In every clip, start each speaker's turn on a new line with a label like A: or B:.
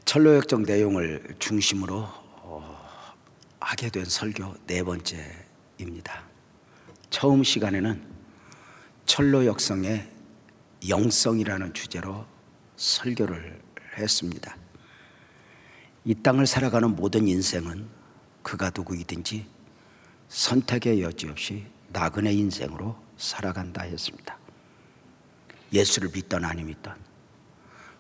A: 철로역정 내용을 중심으로 하게 된 설교 네 번째입니다. 처음 시간에는 철로역성의 영성이라는 주제로 설교를 했습니다. 이 땅을 살아가는 모든 인생은 그가 누구이든지 선택의 여지 없이 나그네 인생으로 살아간다 했습니다. 예수를 믿던 아니 믿던.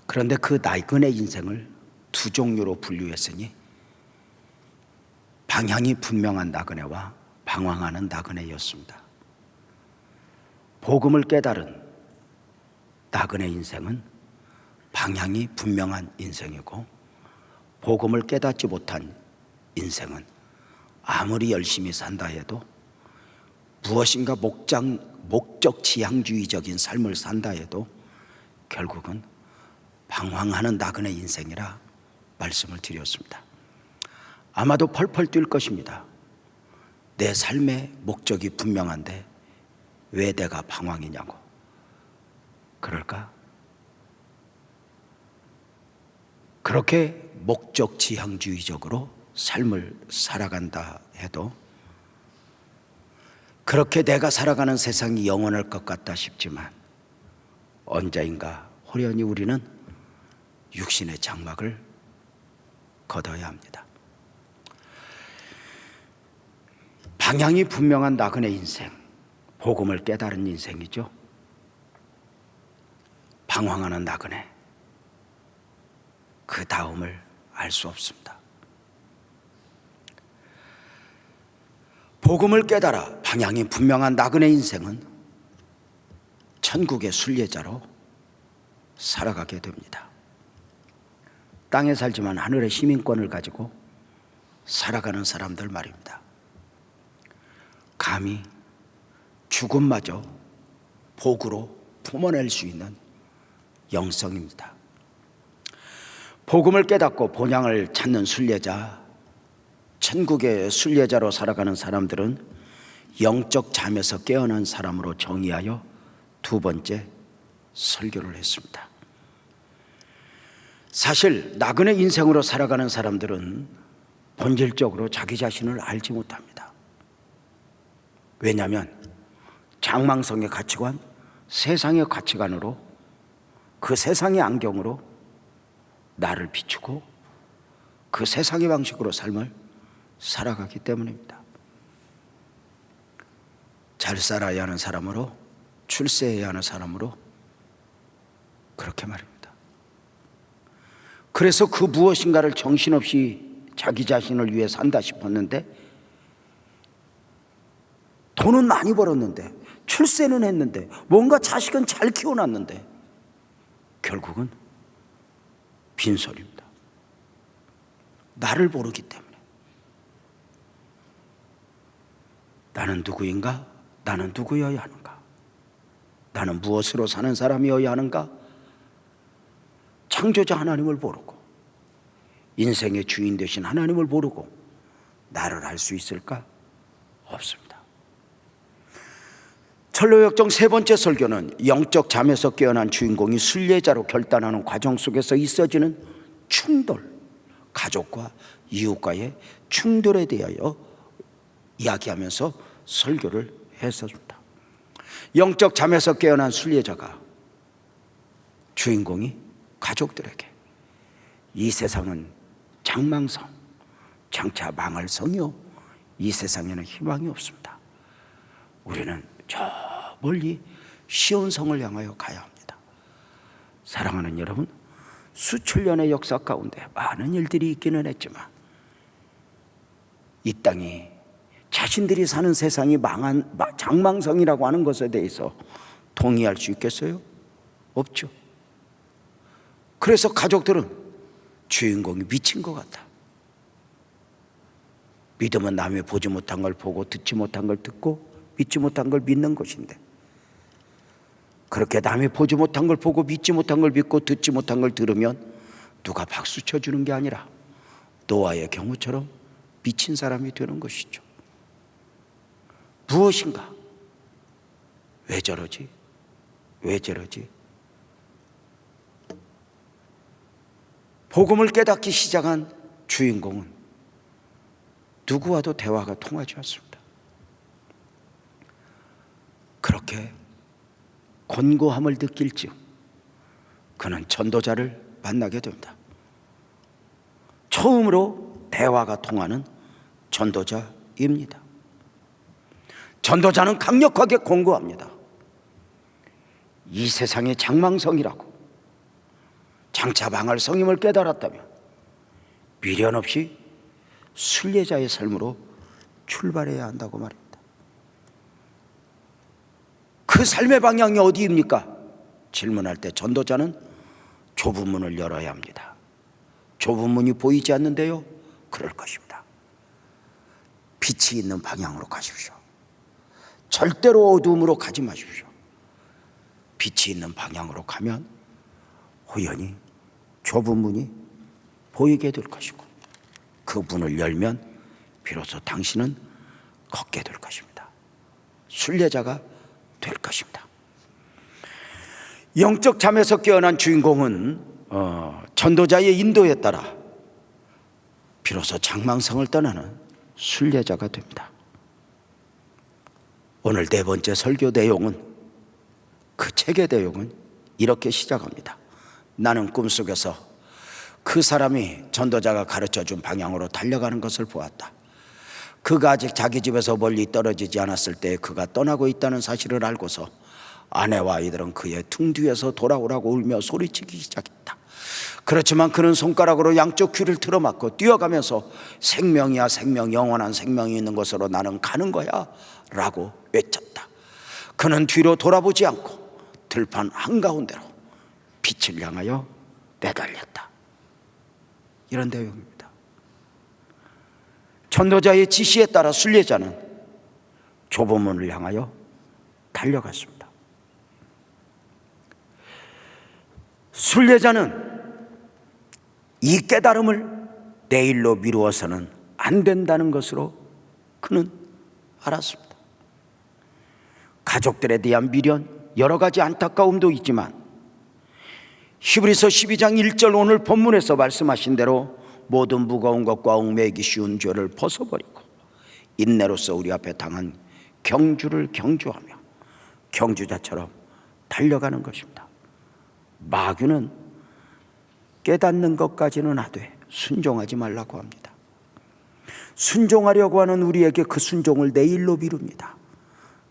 A: 그런데 그 나그네 인생을 두 종류로 분류했으니 방향이 분명한 나그네와 방황하는 나그네였습니다. 복음을 깨달은 나그네 인생은 방향이 분명한 인생이고, 복음을 깨닫지 못한 인생은 아무리 열심히 산다 해도 무엇인가 목적 지향주의적인 삶을 산다 해도 결국은 방황하는 나그네 인생이라 말씀을 드렸습니다. 아마도 펄펄 뛸 것입니다. 내 삶의 목적이 분명한데 왜 내가 방황이냐고. 그럴까? 그렇게 목적 지향주의적으로 삶을 살아간다 해도, 그렇게 내가 살아가는 세상이 영원할 것 같다 싶지만 언제인가 호련히 우리는 육신의 장막을 걷어야 합니다. 방향이 분명한 나그네 인생, 복음을 깨달은 인생이죠. 방황하는 나그네, 그 다음을 알 수 없습니다. 복음을 깨달아 방향이 분명한 나그네 인생은 천국의 순례자로 살아가게 됩니다. 땅에 살지만 하늘의 시민권을 가지고 살아가는 사람들 말입니다. 감히 죽음마저 복으로 품어낼 수 있는 영성입니다. 복음을 깨닫고 본향을 찾는 순례자, 천국의 순례자로 살아가는 사람들은 영적 잠에서 깨어난 사람으로 정의하여 두 번째 설교를 했습니다. 사실 나그네 인생으로 살아가는 사람들은 본질적으로 자기 자신을 알지 못합니다. 왜냐하면 장망성의 가치관, 세상의 가치관으로, 그 세상의 안경으로 나를 비추고 그 세상의 방식으로 삶을 살아가기 때문입니다. 잘 살아야 하는 사람으로, 출세해야 하는 사람으로, 그렇게 말입니다. 그래서 그 무엇인가를 정신없이 자기 자신을 위해 산다 싶었는데, 돈은 많이 벌었는데, 출세는 했는데, 뭔가 자식은 잘 키워놨는데 결국은 빈소리입니다. 나를 모르기 때문에. 나는 누구인가? 나는 누구여야 하는가? 나는 무엇으로 사는 사람이어야 하는가? 창조자 하나님을 모르고, 인생의 주인 되신 하나님을 모르고 나를 알 수 있을까? 없습니다. 철로역정 세 번째 설교는 영적 잠에서 깨어난 주인공이 순례자로 결단하는 과정 속에서 있어지는 충돌, 가족과 이웃과의 충돌에 대하여 이야기하면서 설교를 했었습니다. 영적 잠에서 깨어난 순례자가, 주인공이 가족들에게 이 세상은 장망성, 장차 망할 성이요, 이 세상에는 희망이 없습니다. 우리는 저 멀리 시온성을 향하여 가야 합니다. 사랑하는 여러분, 수천 년의 역사 가운데 많은 일들이 있기는 했지만 이 땅이 자신들이 사는 세상이 망한 장망성이라고 하는 것에 대해서 동의할 수 있겠어요? 없죠. 그래서 가족들은 주인공이 미친 것 같아. 믿음은 남이 보지 못한 걸 보고 듣지 못한 걸 듣고 믿지 못한 걸 믿는 것인데, 그렇게 남이 보지 못한 걸 보고 믿지 못한 걸 믿고 듣지 못한 걸 들으면 누가 박수 쳐주는 게 아니라 노아의 경우처럼 미친 사람이 되는 것이죠. 무엇인가? 왜 저러지? 왜 저러지? 복음을 깨닫기 시작한 주인공은 누구와도 대화가 통하지 않습니다. 그렇게 곤고함을 느낄 즈음 그는 전도자를 만나게 됩니다. 처음으로 대화가 통하는 전도자입니다. 전도자는 강력하게 권고합니다. 이 세상이 장망성이라고 장차 망할 성임을 깨달았다면 미련 없이 순례자의 삶으로 출발해야 한다고 말입니다. 그 삶의 방향이 어디입니까? 질문할 때 전도자는 좁은 문을 열어야 합니다. 좁은 문이 보이지 않는데요? 그럴 것입니다. 빛이 있는 방향으로 가십시오. 절대로 어두움으로 가지 마십시오. 빛이 있는 방향으로 가면 우연히 좁은 문이 보이게 될 것이고 그 문을 열면 비로소 당신은 걷게 될 것입니다. 순례자가 될 것입니다. 영적 잠에서 깨어난 주인공은 전도자의 인도에 따라 비로소 장망성을 떠나는 순례자가 됩니다. 오늘 네 번째 설교 내용은, 그 책의 내용은 이렇게 시작합니다. 나는 꿈속에서 그 사람이 전도자가 가르쳐준 방향으로 달려가는 것을 보았다. 그가 아직 자기 집에서 멀리 떨어지지 않았을 때 그가 떠나고 있다는 사실을 알고서 아내와 아이들은 그의 등 뒤에서 돌아오라고 울며 소리치기 시작했다. 그렇지만 그는 손가락으로 양쪽 귀를 틀어막고 뛰어가면서 생명이야 생명, 영원한 생명이 있는 곳으로 나는 가는 거야 라고 외쳤다. 그는 뒤로 돌아보지 않고 들판 한가운데로 빛을 향하여 내달렸다. 이런 내용입니다. 전도자의 지시에 따라 순례자는 좁은 문을 향하여 달려갔습니다. 순례자는 이 깨달음을 내일로 미루어서는 안 된다는 것으로 그는 알았습니다. 가족들에 대한 미련, 여러 가지 안타까움도 있지만 히브리서 12장 1절 오늘 본문에서 말씀하신 대로 모든 무거운 것과 얽매이기 쉬운 죄를 벗어버리고 인내로서 우리 앞에 당한 경주를 경주하며 경주자처럼 달려가는 것입니다. 마귀는 깨닫는 것까지는 하되 순종하지 말라고 합니다. 순종하려고 하는 우리에게 그 순종을 내일로 미룹니다.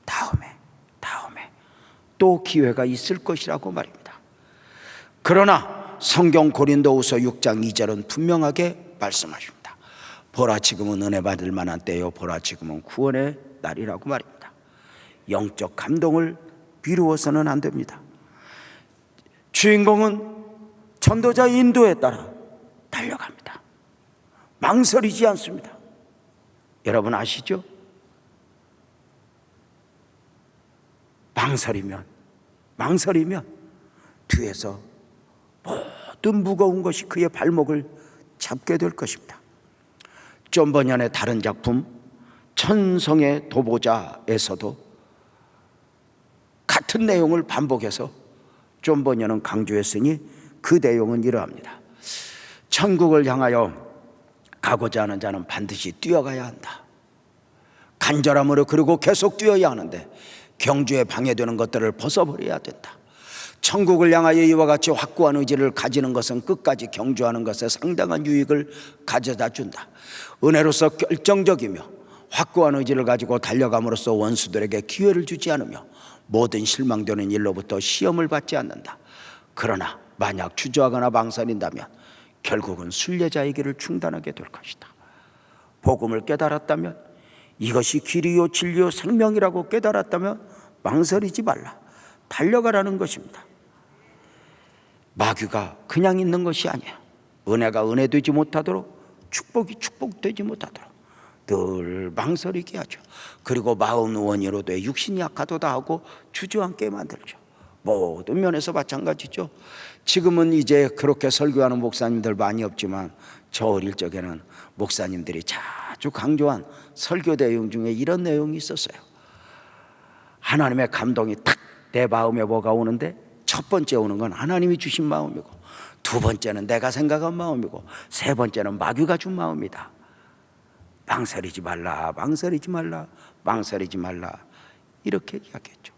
A: 다음에 또 기회가 있을 것이라고 말입니다. 그러나 성경 고린도후서 6장 2절은 분명하게 말씀하십니다. 보라 지금은 은혜 받을 만한 때요, 보라 지금은 구원의 날이라고 말입니다. 영적 감동을 미루어서는 안 됩니다. 주인공은 전도자의 인도에 따라 달려갑니다. 망설이지 않습니다. 여러분 아시죠? 망설이면 뒤에서 모든 무거운 것이 그의 발목을 잡게 될 것입니다. 존 버년의 다른 작품 천성의 도보자에서도 같은 내용을 반복해서 존 버년은 강조했으니 그 내용은 이러합니다. 천국을 향하여 가고자 하는 자는 반드시 뛰어가야 한다. 간절함으로 그리고 계속 뛰어야 하는데 경주에 방해되는 것들을 벗어버려야 된다. 천국을 향하여 이와 같이 확고한 의지를 가지는 것은 끝까지 경주하는 것에 상당한 유익을 가져다 준다. 은혜로서 결정적이며 확고한 의지를 가지고 달려감으로써 원수들에게 기회를 주지 않으며 모든 실망되는 일로부터 시험을 받지 않는다. 그러나 만약 주저하거나 망설인다면 결국은 순례자의 길을 중단하게 될 것이다. 복음을 깨달았다면, 이것이 길이요 진리요 생명이라고 깨달았다면 망설이지 말라. 달려가라는 것입니다. 마귀가 그냥 있는 것이 아니야. 은혜가 은혜되지 못하도록, 축복이 축복되지 못하도록 늘 망설이게 하죠. 그리고 마음 원이로 돼 육신이 약하도다 하고 주저앉게 만들죠. 모든 면에서 마찬가지죠. 지금은 이제 그렇게 설교하는 목사님들 많이 없지만 저 어릴 적에는 목사님들이 자주 강조한 설교 내용 중에 이런 내용이 있었어요. 하나님의 감동이 탁 내 마음에 뭐가 오는데 첫 번째 오는 건 하나님이 주신 마음이고, 두 번째는 내가 생각한 마음이고, 세 번째는 마귀가 준 마음이다. 망설이지 말라, 망설이지 말라, 망설이지 말라, 이렇게 이야기했죠.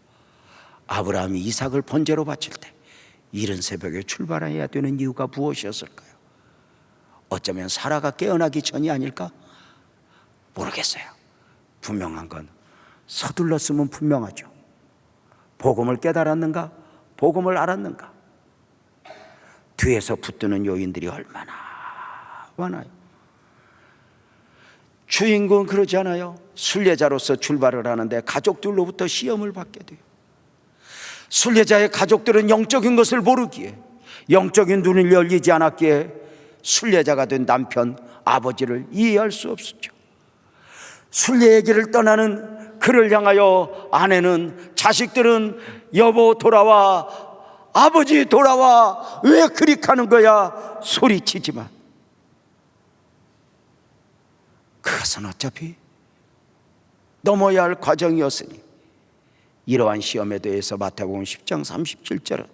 A: 아브라함이 이삭을 번제로 바칠 때 이른 새벽에 출발해야 되는 이유가 무엇이었을까요? 어쩌면 사라가 깨어나기 전이 아닐까? 모르겠어요. 분명한 건 서둘렀으면 분명하죠. 복음을 깨달았는가? 복음을 알았는가? 뒤에서 붙드는 요인들이 얼마나 많아요. 주인공은 그러지 않아요. 순례자로서 출발을 하는데 가족들로부터 시험을 받게 돼요. 순례자의 가족들은 영적인 것을 모르기에, 영적인 눈을 열리지 않았기에 순례자가 된 남편, 아버지를 이해할 수 없었죠. 순례의 길을 떠나는 그를 향하여 아내는, 자식들은 여보 돌아와, 아버지 돌아와, 왜 그리 가는 거야 소리치지만, 그것은 어차피 넘어야 할 과정이었으니, 이러한 시험에 대해서 마태복음 10장 37절은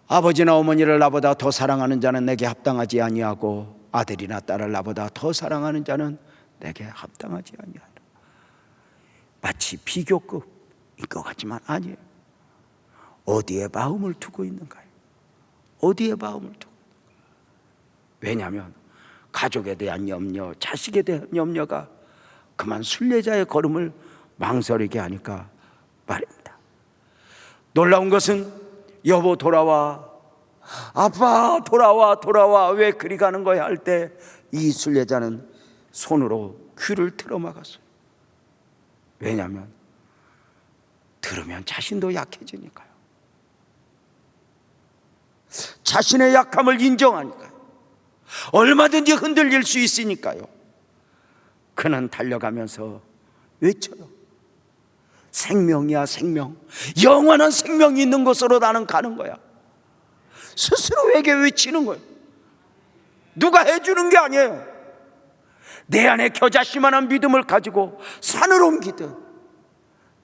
A: 아버지나 어머니를 나보다 더 사랑하는 자는 내게 합당하지 아니하고 아들이나 딸을 나보다 더 사랑하는 자는 내게 합당하지 아니하라. 마치 비교급인 것 같지만 아니에요. 어디에 마음을 두고 있는가요? 어디에 마음을 두고 있는가? 왜냐하면 가족에 대한 염려, 자식에 대한 염려가 그만 순례자의 걸음을 망설이게 하니까 말입니다. 놀라운 것은 여보 돌아와, 아빠 돌아와, 돌아와, 왜 그리 가는 거야 할 때 이 순례자는 손으로 귀를 틀어막았어요. 왜냐하면 들으면 자신도 약해지니까요. 자신의 약함을 인정하니까요. 얼마든지 흔들릴 수 있으니까요. 그는 달려가면서 외쳐요. 생명이야 생명, 영원한 생명이 있는 곳으로 나는 가는 거야. 스스로에게 외치는 거예요. 누가 해주는 게 아니에요. 내 안에 겨자씨만한 믿음을 가지고 산을 옮기듯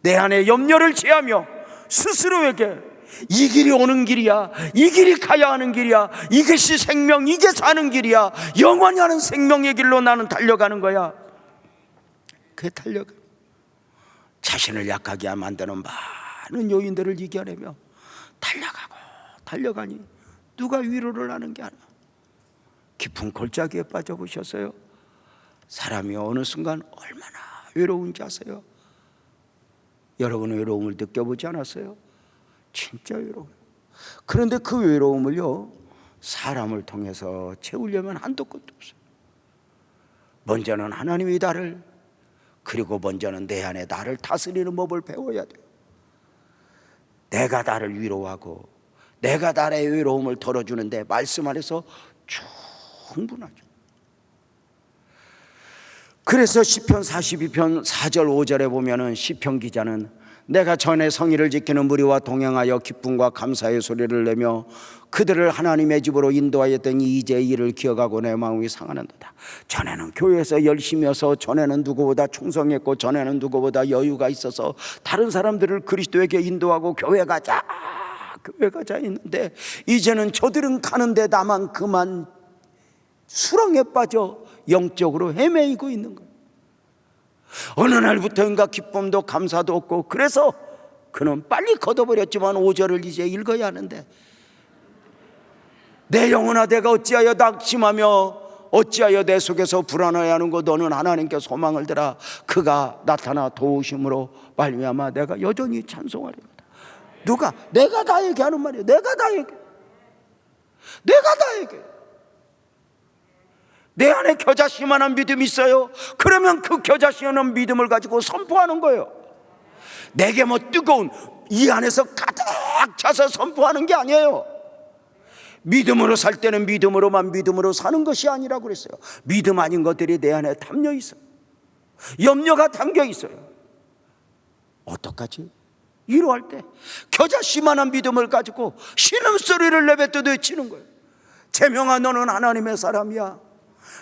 A: 내 안에 염려를 제하며 스스로에게 이 길이 오는 길이야, 이 길이 가야 하는 길이야, 이것이 생명, 이게 사는 길이야, 영원히 하는 생명의 길로 나는 달려가는 거야. 그게 달려가. 자신을 약하게 만드는 많은 요인들을 이겨내며 달려가고 달려가니 누가 위로를 하는 게 아니야. 깊은 골짜기에 빠져보셨어요? 사람이 어느 순간 얼마나 외로운지 아세요? 여러분은 외로움을 느껴보지 않았어요? 진짜 외로워요. 그런데 그 외로움을요, 사람을 통해서 채우려면 한도 끝도 없어요. 먼저는 하나님이 나를, 그리고 먼저는 내 안에 나를 다스리는 법을 배워야 돼요. 내가 나를 위로하고 내가 나의 외로움을 덜어주는데 말씀 안에서 충분하죠. 그래서 시편 42편 4절 5절에 보면은 시편 기자는 내가 전에 성의를 지키는 무리와 동행하여 기쁨과 감사의 소리를 내며 그들을 하나님의 집으로 인도하였더니 이제 이를 기억하고 내 마음이 상하는도다. 전에는 교회에서 열심히 해서, 전에는 누구보다 충성했고, 전에는 누구보다 여유가 있어서 다른 사람들을 그리스도에게 인도하고 교회 가자 했는데, 이제는 저들은 가는데 나만 그만 수렁에 빠져 영적으로 헤매이고 있는 거예요. 어느 날부터인가 기쁨도 감사도 없고, 그래서 그는 빨리 걷어버렸지만 5절을 이제 읽어야 하는데, 내 영혼아 내가 어찌하여 낙심하며 어찌하여 내 속에서 불안해하는고, 너는 하나님께 소망을 들어 그가 나타나 도우심으로 말미암아 내가 여전히 찬송하리로다. 누가? 내가 나에게 하는 말이에요. 내가 나에게. 내 안에 겨자씨만한 믿음이 있어요. 그러면 그 겨자씨만한 믿음을 가지고 선포하는 거예요. 내게 뭐 뜨거운 이 안에서 가득 차서 선포하는 게 아니에요. 믿음으로 살 때는 믿음으로만 믿음으로 사는 것이 아니라고 그랬어요. 믿음 아닌 것들이 내 안에 담겨 있어요. 염려가 담겨 있어요. 어떡하지? 위로할 때 겨자씨만한 믿음을 가지고 신음소리를 내뱉듯 외치는 거예요. 재명아, 너는 하나님의 사람이야.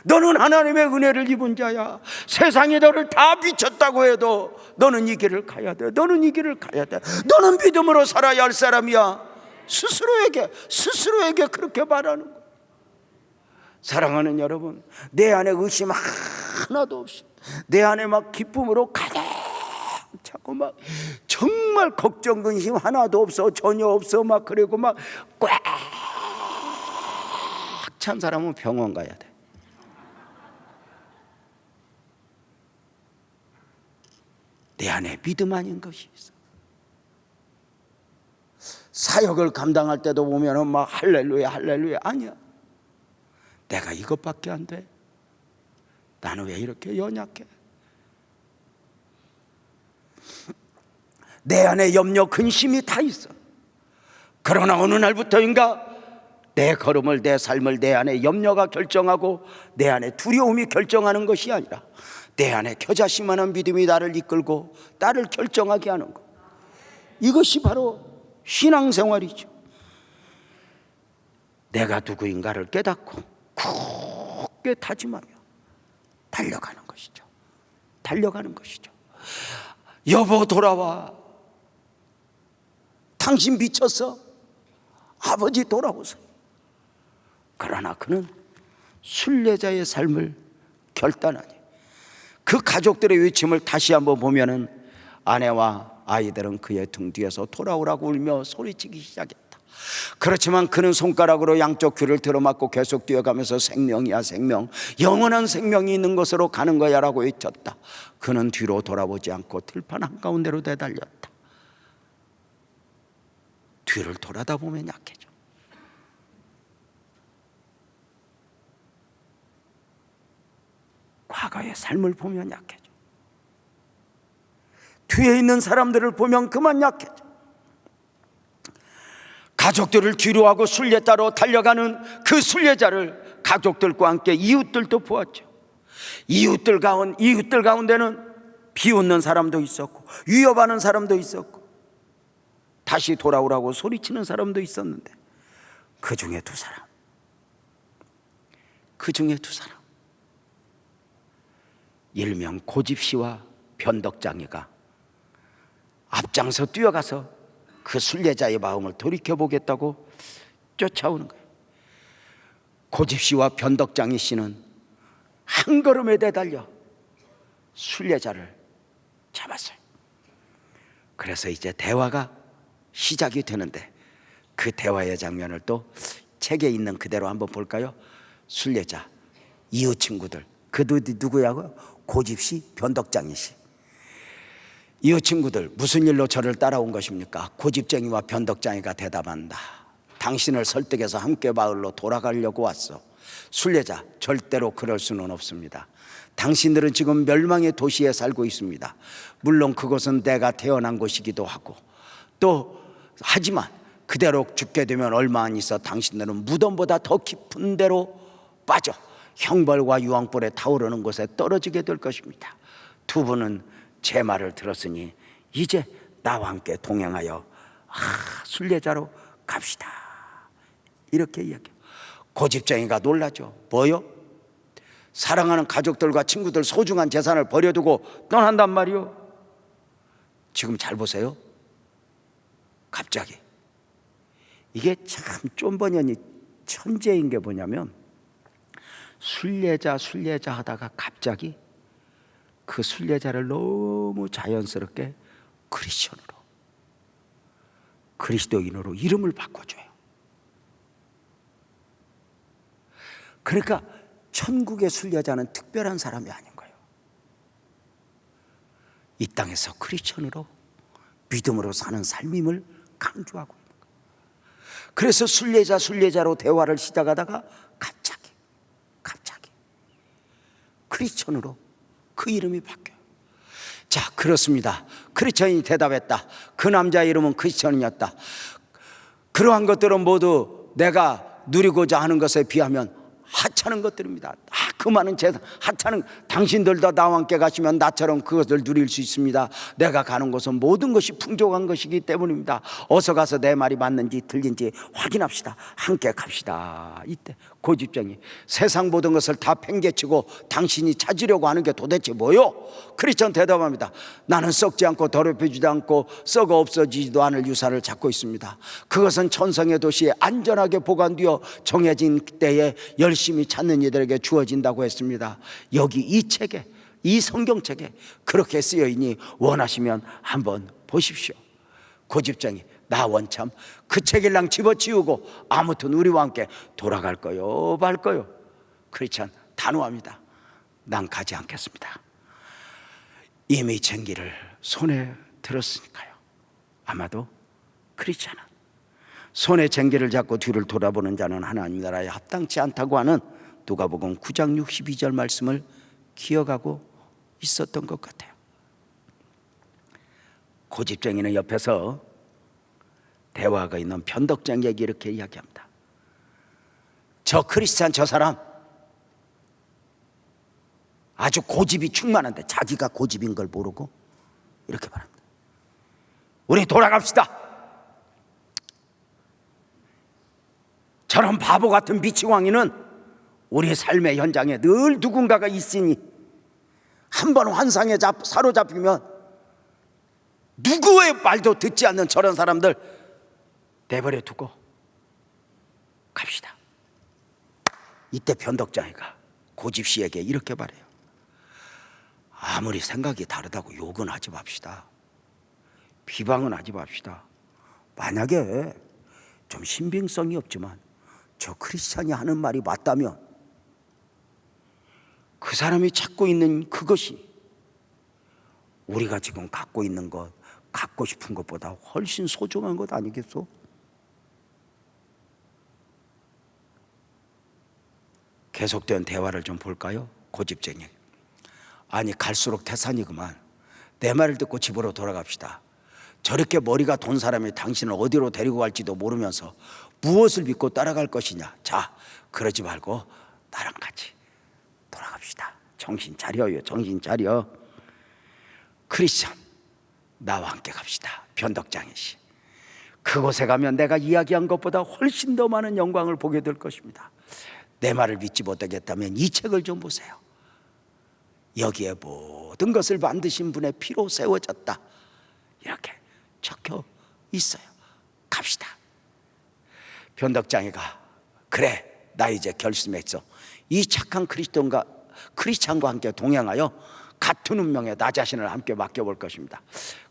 A: 너는 하나님의 은혜를 입은 자야. 세상이 너를 다 비쳤다고 해도 너는 이 길을 가야 돼. 너는 이 길을 가야 돼. 너는 믿음으로 살아야 할 사람이야. 스스로에게 그렇게 말하는 거예요. 사랑하는 여러분, 내 안에 의심 하나도 없이 내 안에 막 기쁨으로 가득 차고 막 정말 걱정 근심 하나도 없어, 전혀 없어, 막 그리고 막 꽉 찬 사람은 병원 가야 돼. 내 안에 믿음 아닌 것이 있어. 사역을 감당할 때도 보면은 막 할렐루야 할렐루야, 아니야. 내가 이것밖에 안 돼. 나는 왜 이렇게 연약해? 내 안에 염려 근심이 다 있어. 그러나 어느 날부터인가 내 걸음을, 내 삶을 내 안에 염려가 결정하고 내 안에 두려움이 결정하는 것이 아니라 내 안에 겨자씨만한 믿음이 나를 이끌고 나를 결정하게 하는 것. 이것이 바로 신앙생활이죠. 내가 누구인가를 깨닫고 굳게 다짐하며 달려가는 것이죠. 달려가는 것이죠. 여보 돌아와. 당신 미쳤어. 아버지 돌아오세요. 그러나 그는 순례자의 삶을 결단하니 그 가족들의 외침을 다시 한번 보면은 아내와 아이들은 그의 등 뒤에서 돌아오라고 울며 소리치기 시작했다. 그렇지만 그는 손가락으로 양쪽 귀를 들어맞고 계속 뛰어가면서 생명이야 생명, 영원한 생명이 있는 곳으로 가는 거야 라고 외쳤다. 그는 뒤로 돌아보지 않고 들판 한가운데로 내달렸다. 뒤를 돌아다 보면 약해져. 과거의 삶을 보면 약해져. 뒤에 있는 사람들을 보면 그만 약해져. 가족들을 뒤로하고 순례 따로 달려가는 그 순례자를 가족들과 함께 이웃들도 보았죠. 이웃들 가운데는 비웃는 사람도 있었고 위협하는 사람도 있었고 다시 돌아오라고 소리치는 사람도 있었는데 그 중에 두 사람 일명 고집씨와 변덕장이가 앞장서 뛰어가서 그 순례자의 마음을 돌이켜보겠다고 쫓아오는 거예요. 고집씨와 변덕장이 씨는 한 걸음에 내달려 순례자를 잡았어요. 그래서 이제 대화가 시작이 되는데 그 대화의 장면을 또 책에 있는 그대로 한번 볼까요? 순례자, 이웃 친구들, 그 누구야고요? 고집씨, 변덕장이 씨. 이웃 친구들, 무슨 일로 저를 따라온 것입니까? 고집쟁이와 변덕장이가 대답한다. 당신을 설득해서 함께 마을로 돌아가려고 왔어. 순례자, 절대로 그럴 수는 없습니다. 당신들은 지금 멸망의 도시에 살고 있습니다. 물론 그곳은 내가 태어난 곳이기도 하고 또 하지만 그대로 죽게 되면 얼마 안 있어 당신들은 무덤보다 더 깊은 데로 빠져 형벌과 유황불에 타오르는 곳에 떨어지게 될 것입니다. 두 분은 제 말을 들었으니 이제 나와 함께 동행하여 순례자로 갑시다. 이렇게 이야기해요. 고집쟁이가 놀라죠. 뭐요? 사랑하는 가족들과 친구들 소중한 재산을 버려두고 떠난단 말이요. 지금 잘 보세요. 갑자기 이게 참 쫀버년이 천재인 게 뭐냐면 순례자 하다가 갑자기 그 순례자를 너무 자연스럽게 그리스도인으로 이름을 바꿔줘요. 그러니까 천국의 순례자는 특별한 사람이 아닌 거예요. 이 땅에서 크리스천으로 믿음으로 사는 삶임을 강조하고 있는 거예요. 그래서 순례자로 대화를 시작하다가 갑자기 크리스천으로 그 이름이 바뀌어요. 자, 그렇습니다. 크리스천이 대답했다. 그 남자의 이름은 크리스천이었다. 그러한 것들은 모두 내가 누리고자 하는 것에 비하면 하찮은 것들입니다. 그 많은 재산 하찮은 당신들도 나와 함께 가시면 나처럼 그것을 누릴 수 있습니다. 내가 가는 곳은 모든 것이 풍족한 것이기 때문입니다. 어서 가서 내 말이 맞는지 틀린지 확인합시다. 함께 갑시다. 이때 고집쟁이, 세상 모든 것을 다 팽개치고 당신이 찾으려고 하는 게 도대체 뭐요? 크리스천 대답합니다. 나는 썩지 않고 더럽혀지지 않고 썩어 없어지지도 않을 유산을 찾고 있습니다. 그것은 천성의 도시에 안전하게 보관되어 정해진 때에 열심히 찾는 이들에게 주어진다고 했습니다. 여기 이 책에, 이 성경책에 그렇게 쓰여있니 원하시면 한번 보십시오. 고집쟁이, 나 원참 그 책일랑 집어치우고 아무튼 우리와 함께 돌아갈 거요 말 거요? 크리스천 단호합니다. 난 가지 않겠습니다. 이미 쟁기를 손에 들었으니까요. 아마도 크리스천은 손에 쟁기를 잡고 뒤를 돌아보는 자는 하나님 나라에 합당치 않다고 하는 누가복음 9장 62절 말씀을 기억하고 있었던 것 같아요. 고집쟁이는 옆에서 대화가 있는 변덕쟁이에게 이렇게 이야기합니다. 저 크리스찬 저 사람 아주 고집이 충만한데 자기가 고집인 걸 모르고 이렇게 말합니다. 우리 돌아갑시다. 저런 바보 같은 미치광이는 우리 삶의 현장에 늘 누군가가 있으니 한 번 환상에 사로잡히면 누구의 말도 듣지 않는 저런 사람들 내버려 두고 갑시다. 이때 변덕장이가 고집씨에게 이렇게 말해요. 아무리 생각이 다르다고 욕은 하지 맙시다. 비방은 하지 맙시다. 만약에 좀 신빙성이 없지만 저 크리스찬이 하는 말이 맞다면 그 사람이 찾고 있는 그것이 우리가 지금 갖고 있는 것, 갖고 싶은 것보다 훨씬 소중한 것 아니겠소? 계속된 대화를 좀 볼까요? 고집쟁이, 아니 갈수록 태산이구만. 내 말을 듣고 집으로 돌아갑시다. 저렇게 머리가 돈 사람이 당신을 어디로 데리고 갈지도 모르면서 무엇을 믿고 따라갈 것이냐. 자, 그러지 말고 나랑 같이 돌아갑시다. 정신 차려요. 정신 차려. 크리스천, 나와 함께 갑시다. 변덕장이 씨, 그곳에 가면 내가 이야기한 것보다 훨씬 더 많은 영광을 보게 될 것입니다. 내 말을 믿지 못하겠다면 이 책을 좀 보세요. 여기에 모든 것을 만드신 분의 피로 세워졌다 이렇게 적혀 있어요. 갑시다. 변덕장이가 그래, 나 이제 결심했어. 이 착한 크리스찬과 함께 동행하여 같은 운명에 나 자신을 함께 맡겨볼 것입니다.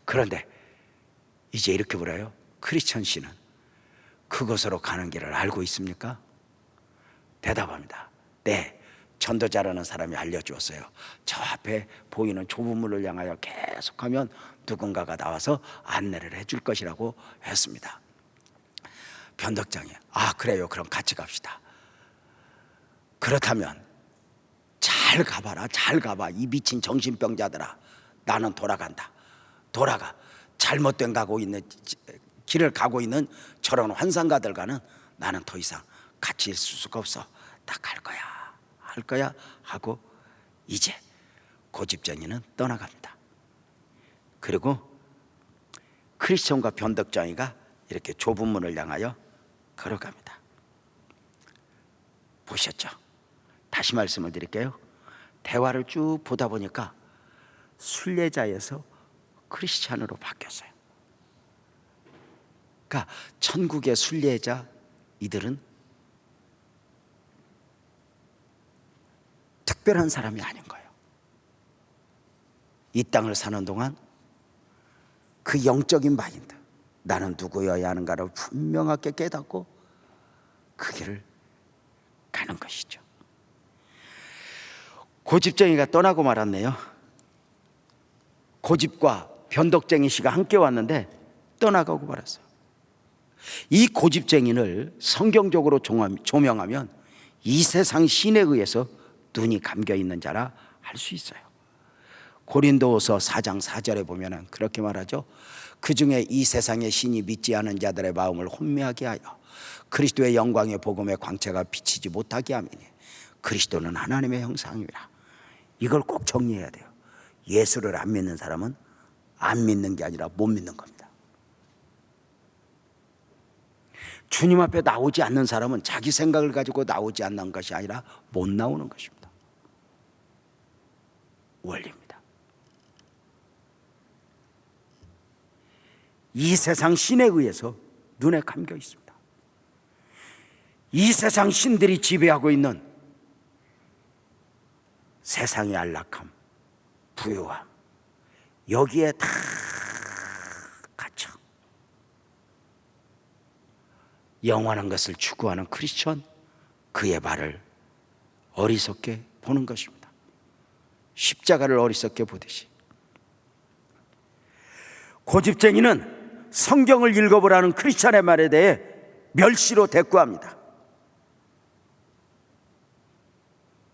A: 그런데 이제 이렇게 물어요. 크리스찬 씨는 그곳으로 가는 길을 알고 있습니까? 대답합니다. 네, 전도자라는 사람이 알려주었어요. 저 앞에 보이는 좁은 문을 향하여 계속하면 누군가가 나와서 안내를 해줄 것이라고 했습니다. 변덕장이, 아 그래요, 그럼 같이 갑시다. 그렇다면 잘 가봐라, 잘 가봐. 이 미친 정신병자들아, 나는 돌아간다. 돌아가. 잘못된 길을 가고 있는 저런 환상가들과는 나는 더 이상 같이 있을 수가 없어. 나 할 거야 하고 이제 고집쟁이는 떠나갑니다. 그리고 크리스천과 변덕장이가 이렇게 좁은 문을 향하여 걸어갑니다. 보셨죠? 다시 말씀을 드릴게요. 대화를 쭉 보다 보니까 순례자에서 크리스찬으로 바뀌었어요. 그러니까 천국의 순례자 이들은 특별한 사람이 아닌 거예요. 이 땅을 사는 동안 그 영적인 마인드, 나는 누구여야 하는가를 분명하게 깨닫고 그 길을 가는 것이죠. 고집쟁이가 떠나고 말았네요. 고집과 변덕쟁이 씨가 함께 왔는데 떠나가고 말았어요. 이 고집쟁이를 성경적으로 조명하면 이 세상 신에 의해서 눈이 감겨 있는 자라 할 수 있어요. 고린도후서 4장 4절에 보면은 그렇게 말하죠. 그 중에 이 세상의 신이 믿지 않은 자들의 마음을 혼미하게 하여 그리스도의 영광의 복음의 광채가 비치지 못하게 하미니 그리스도는 하나님의 형상이라. 이걸 꼭 정리해야 돼요. 예수를 안 믿는 사람은 안 믿는 게 아니라 못 믿는 겁니다. 주님 앞에 나오지 않는 사람은 자기 생각을 가지고 나오지 않는 것이 아니라 못 나오는 것입니다. 원리입니다. 이 세상 신에 의해서 눈에 감겨 있습니다. 이 세상 신들이 지배하고 있는 세상의 안락함, 부유함, 여기에 다 갇혀 영원한 것을 추구하는 크리스천, 그의 발을 어리석게 보는 것입니다. 십자가를 어리석게 보듯이. 고집쟁이는 성경을 읽어보라는 크리스천의 말에 대해 멸시로 대꾸합니다.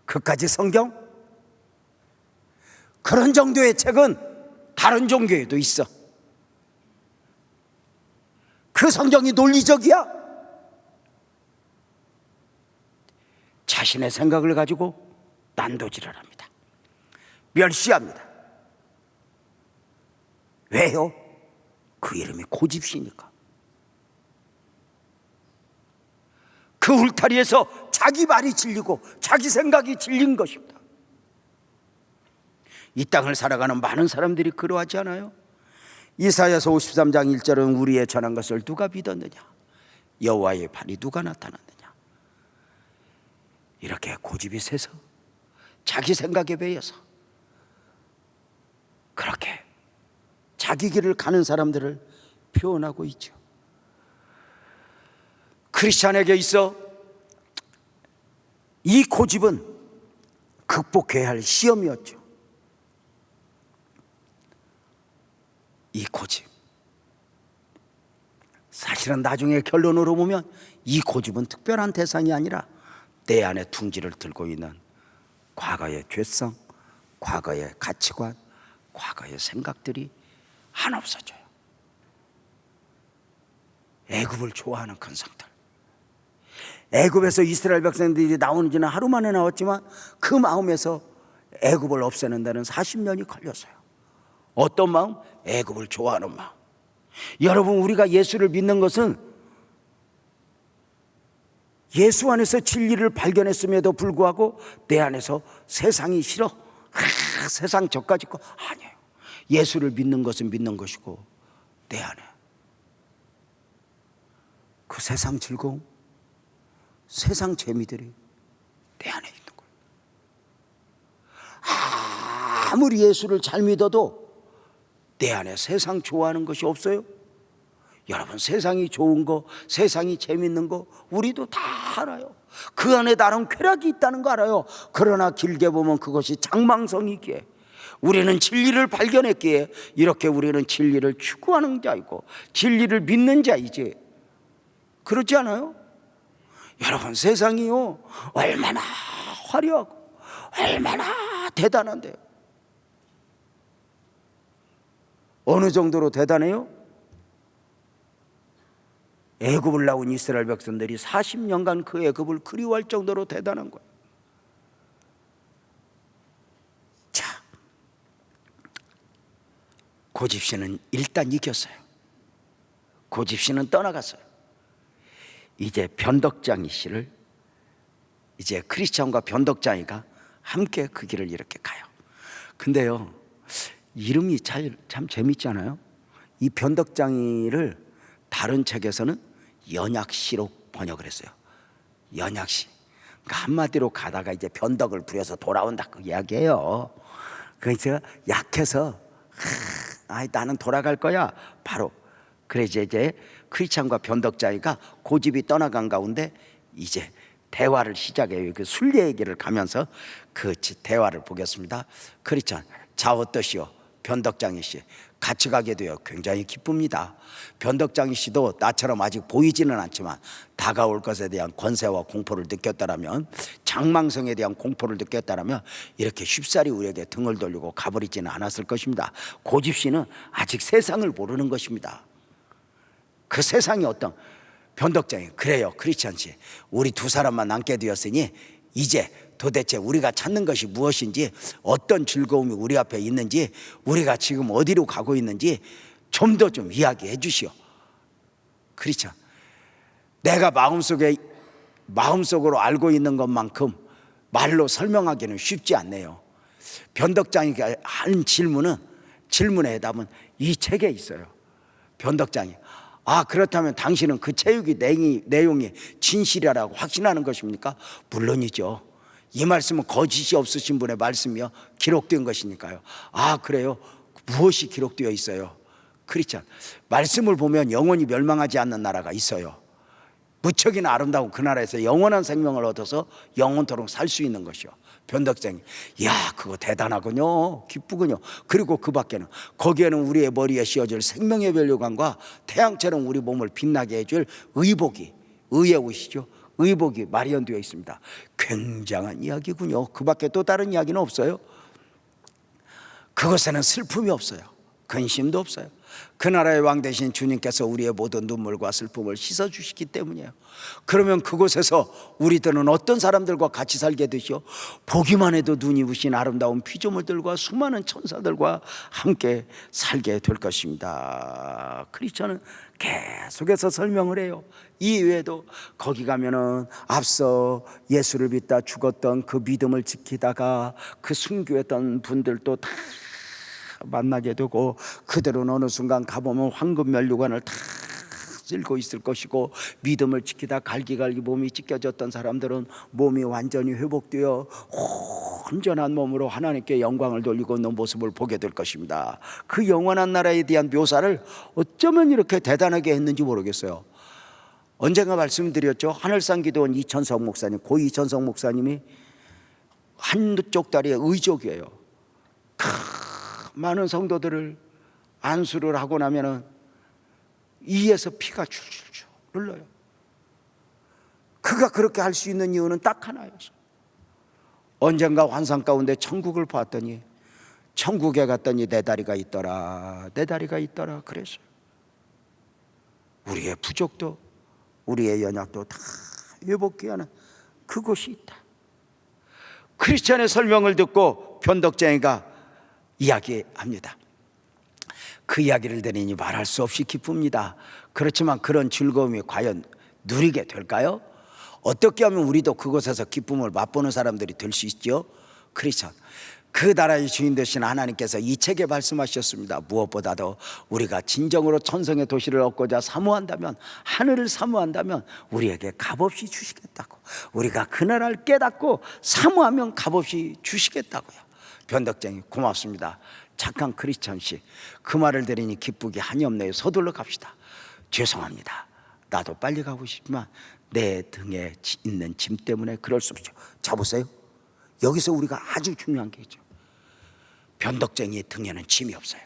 A: 그까지 성경? 그런 정도의 책은 다른 종교에도 있어. 그 성경이 논리적이야? 자신의 생각을 가지고 난도질을 합니다. 멸시합니다. 왜요? 그 이름이 고집시니까. 그 울타리에서 자기 말이 질리고 자기 생각이 질린 것입니다. 이 땅을 살아가는 많은 사람들이 그러하지 않아요? 이사야서 53장 1절은 우리의 전한 것을 누가 믿었느냐? 여호와의 발이 누가 나타났느냐? 이렇게 고집이 세서 자기 생각에 배여서 그렇게 자기 길을 가는 사람들을 표현하고 있죠. 크리스찬에게 있어 이 고집은 극복해야 할 시험이었죠. 이 고집, 사실은 나중에 결론으로 보면 이 고집은 특별한 대상이 아니라 내 안에 둥지를 들고 있는 과거의 죄성, 과거의 가치관, 과거의 생각들이 한없어져요. 애굽을 좋아하는 근성들, 애굽에서 이스라엘 백성들이 나오는 지는 하루 만에 나왔지만 그 마음에서 애굽을 없애는 데는 40년이 걸렸어요. 어떤 마음? 애굽을 좋아하는 마음. 여러분, 우리가 예수를 믿는 것은 예수 안에서 진리를 발견했음에도 불구하고 내 안에서 세상이 싫어, 세상 저까지 거 아니에요. 예수를 믿는 것은 믿는 것이고 내 안에 그 세상 즐거움, 세상 재미들이 내 안에 있는 거예요. 아무리 예수를 잘 믿어도 내 안에 세상 좋아하는 것이 없어요? 여러분, 세상이 좋은 거, 세상이 재밌는 거 우리도 다 알아요. 그 안에 나름 쾌락이 있다는 거 알아요. 그러나 길게 보면 그것이 장망성이기에, 우리는 진리를 발견했기에 이렇게 우리는 진리를 추구하는 자이고 진리를 믿는 자이지, 그렇지 않아요? 여러분, 세상이요 얼마나 화려하고 얼마나 대단한데요. 어느 정도로 대단해요? 애굽을 나온 이스라엘 백성들이 40년간 그 애굽을 그리워할 정도로 대단한 거예요. 자, 고집씨는 일단 이겼어요. 고집씨는 떠나갔어요. 이제 변덕장이 씨를, 이제 크리스찬과 변덕장이가 함께 그 길을 이렇게 가요. 근데요, 이름이 참 재밌지 않아요? 이 변덕장이를 다른 책에서는 연약시로 번역을 했어요. 연약시. 그러니까 한마디로 가다가 이제 변덕을 부려서 돌아온다, 그 이야기예요. 그래서 약해서 나는 돌아갈 거야, 바로. 그래 이제 크리스찬과 변덕장이가 고집이 떠나간 가운데 이제 대화를 시작해요. 그 순례 얘기를 가면서 그 대화를 보겠습니다. 크리스찬, 자 어떠시오? 변덕장이 씨, 같이 가게 되어 굉장히 기쁩니다. 변덕장이 씨도 나처럼 아직 보이지는 않지만 다가올 것에 대한 권세와 공포를 느꼈다라면, 장망성에 대한 공포를 느꼈다라면 이렇게 쉽사리 우리에게 등을 돌리고 가버리지는 않았을 것입니다. 고집씨는 아직 세상을 모르는 것입니다. 그 세상이 어떤, 변덕장이, 그래요 크리스찬 씨, 우리 두 사람만 남게 되었으니 이제 도대체 우리가 찾는 것이 무엇인지, 어떤 즐거움이 우리 앞에 있는지, 우리가 지금 어디로 가고 있는지 좀 더 좀 이야기해 주시오. 그렇죠? 내가 마음속으로 알고 있는 것만큼 말로 설명하기는 쉽지 않네요. 변덕장이가 한 질문의 답은 이 책에 있어요. 변덕장이, 그렇다면 당신은 그 체육이 내용이 진실이라고 확신하는 것입니까? 물론이죠. 이 말씀은 거짓이 없으신 분의 말씀이요, 기록된 것이니까요. 그래요? 무엇이 기록되어 있어요? 크리스찬, 말씀을 보면 영원히 멸망하지 않는 나라가 있어요. 무척이나 아름다운 그 나라에서 영원한 생명을 얻어서 영원토록 살 수 있는 것이요. 변덕장이, 그거 대단하군요, 기쁘군요. 그리고 그 밖에는, 거기에는 우리의 머리에 씌워질 생명의 면류관과 태양처럼 우리 몸을 빛나게 해줄 의복이, 의의 옷이죠, 의복이 마련되어 있습니다. 굉장한 이야기군요. 그 밖에 또 다른 이야기는 없어요. 그것에는 슬픔이 없어요. 근심도 없어요. 그 나라의 왕 되신 주님께서 우리의 모든 눈물과 슬픔을 씻어주시기 때문이에요. 그러면 그곳에서 우리들은 어떤 사람들과 같이 살게 되시오? 보기만 해도 눈이 부신 아름다운 피조물들과 수많은 천사들과 함께 살게 될 것입니다. 크리스천은 계속해서 설명을 해요. 이 외에도 거기 가면은 앞서 예수를 믿다 죽었던 그 믿음을 지키다가 그 순교했던 분들도 다 만나게 되고, 그들은 어느 순간 가보면 황금 면류관을 다 쓸고 있을 것이고, 믿음을 지키다 갈기갈기 몸이 찢겨졌던 사람들은 몸이 완전히 회복되어 온전한 몸으로 하나님께 영광을 돌리고 있는 모습을 보게 될 것입니다. 그 영원한 나라에 대한 묘사를 어쩌면 이렇게 대단하게 했는지 모르겠어요. 언젠가 말씀드렸죠. 하늘산 기도원 이천석 목사님, 고 이천석 목사님이 한쪽 다리에 의족이에요. 많은 성도들을 안수를 하고 나면은 이에서 피가 줄줄줄 흘러요. 그가 그렇게 할 수 있는 이유는 딱 하나였어요. 언젠가 환상 가운데 천국을 봤더니, 천국에 갔더니 내 다리가 있더라, 내 다리가 있더라 그랬어요. 우리의 부족도 우리의 연약도 다 회복케 하는 그곳이 있다. 크리스천의 설명을 듣고 변덕쟁이가 이야기합니다. 그 이야기를 들으니 말할 수 없이 기쁩니다. 그렇지만 그런 즐거움이 과연 누리게 될까요? 어떻게 하면 우리도 그곳에서 기쁨을 맛보는 사람들이 될 수 있죠? 크리스천, 그 나라의 주인 되신 하나님께서 이 책에 말씀하셨습니다. 무엇보다도 우리가 진정으로 천성의 도시를 얻고자 사모한다면, 하늘을 사모한다면 우리에게 값없이 주시겠다고, 우리가 그 나라를 깨닫고 사모하면 값없이 주시겠다고요. 변덕쟁이, 고맙습니다. 착한 크리스천씨, 그 말을 들으니 기쁘기 한이 없네요. 서둘러 갑시다. 죄송합니다. 나도 빨리 가고 싶지만 내 등에 있는 짐 때문에 그럴 수 없죠. 자 보세요, 여기서 우리가 아주 중요한 게 있죠. 변덕쟁이 등에는 짐이 없어요.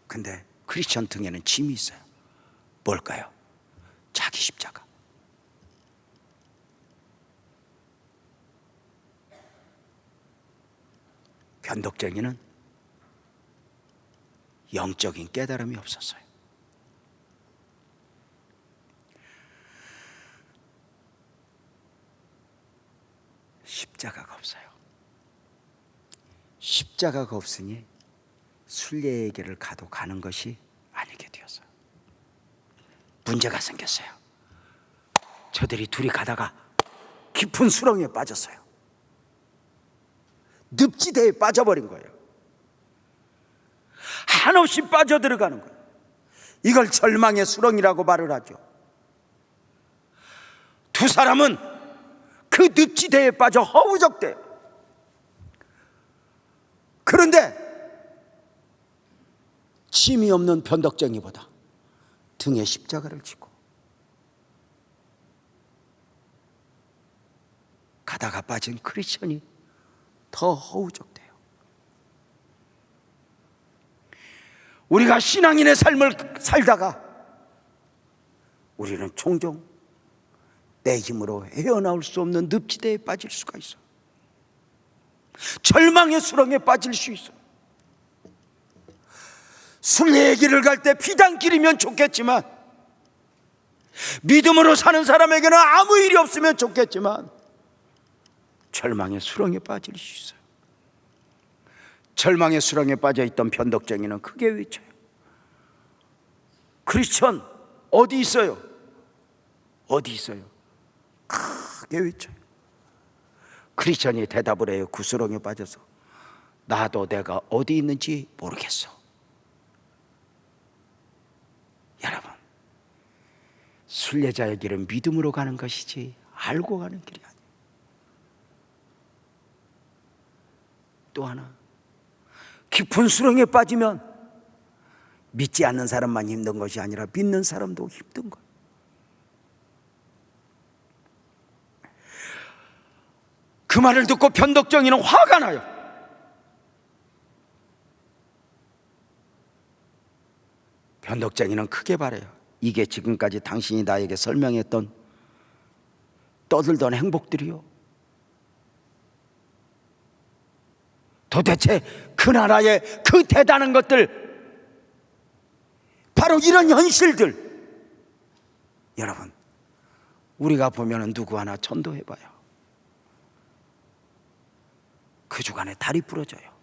A: 근데 크리스천 등에는 짐이 있어요. 뭘까요? 자기 십자가. 변덕쟁이는 영적인 깨달음이 없었어요. 십자가가 없어요. 십자가가 없으니 순례에게를 가도 가는 것이 아니게 되었어요. 문제가 생겼어요. 저들이 둘이 가다가 깊은 수렁에 빠졌어요. 늪지대에 빠져버린 거예요. 한없이 빠져들어가는 거예요. 이걸 절망의 수렁이라고 말을 하죠. 두 사람은 그 늪지대에 빠져 허우적대요. 그런데 짐이 없는 변덕쟁이보다 등에 십자가를 지고 가다가 빠진 크리스천이 더 허우적대요. 우리가 신앙인의 삶을 살다가 우리는 종종 내 힘으로 헤어나올 수 없는 늪지대에 빠질 수가 있어. 절망의 수렁에 빠질 수 있어. 순례의 길을 갈 때 피단길이면 좋겠지만 믿음으로 사는 사람에게는 아무 일이 없으면 좋겠지만 절망의 수렁에 빠질 수 있어요. 절망의 수렁에 빠져있던 변덕쟁이는 크게 외쳐요. 크리스천 어디 있어요? 어디 있어요? 크게 외쳐요. 크리스천이 대답을 해요. 그 수렁에 빠져서 나도 내가 어디 있는지 모르겠어. 여러분, 순례자의 길은 믿음으로 가는 것이지 알고 가는 길이 아니에요. 또 하나, 깊은 수렁에 빠지면 믿지 않는 사람만 힘든 것이 아니라 믿는 사람도 힘든 거예요. 그 말을 듣고 변덕쟁이는 화가 나요. 변덕쟁이는 크게 말해요. 이게 지금까지 당신이 나에게 설명했던 떠들던 행복들이요, 도대체 그 나라의 그 대단한 것들, 바로 이런 현실들, 여러분 우리가 보면은 누구 하나 전도해봐요. 그 주간에 다리 부러져요.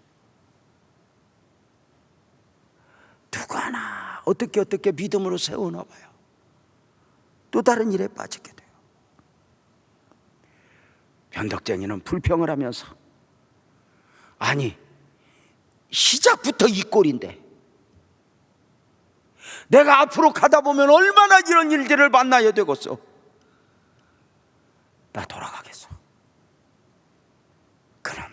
A: 누구 하나 어떻게 믿음으로 세워놔봐요. 또 다른 일에 빠지게 돼요. 변덕쟁이는 불평을 하면서, 아니 시작부터 이 꼴인데 내가 앞으로 가다 보면 얼마나 이런 일들을 만나야 되겠어. 나 돌아가겠어. 그럼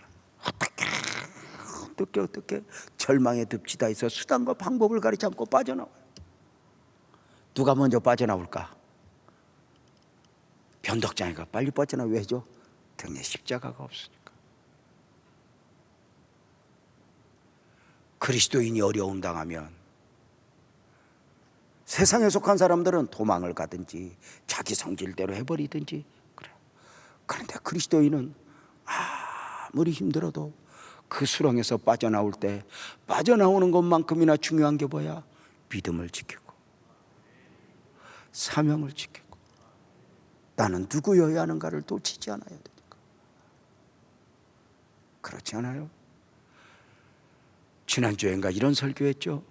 A: 어떻게 절망에 듭지다 해서 수단과 방법을 가리지 않고 빠져나와요. 누가 먼저 빠져나올까? 변덕쟁이가 빨리 빠져나와요. 왜죠? 등에 십자가가 없으니까. 그리스도인이 어려움 당하면 세상에 속한 사람들은 도망을 가든지 자기 성질대로 해버리든지 그래요. 그런데 그리스도인은 아무리 힘들어도 그 수렁에서 빠져나올 때 빠져나오는 것만큼이나 중요한 게 뭐야? 믿음을 지키고 사명을 지키고 나는 누구여야 하는가를 놓치지 않아야 되니까. 그렇지 않아요? 지난주엔가 이런 설교했죠.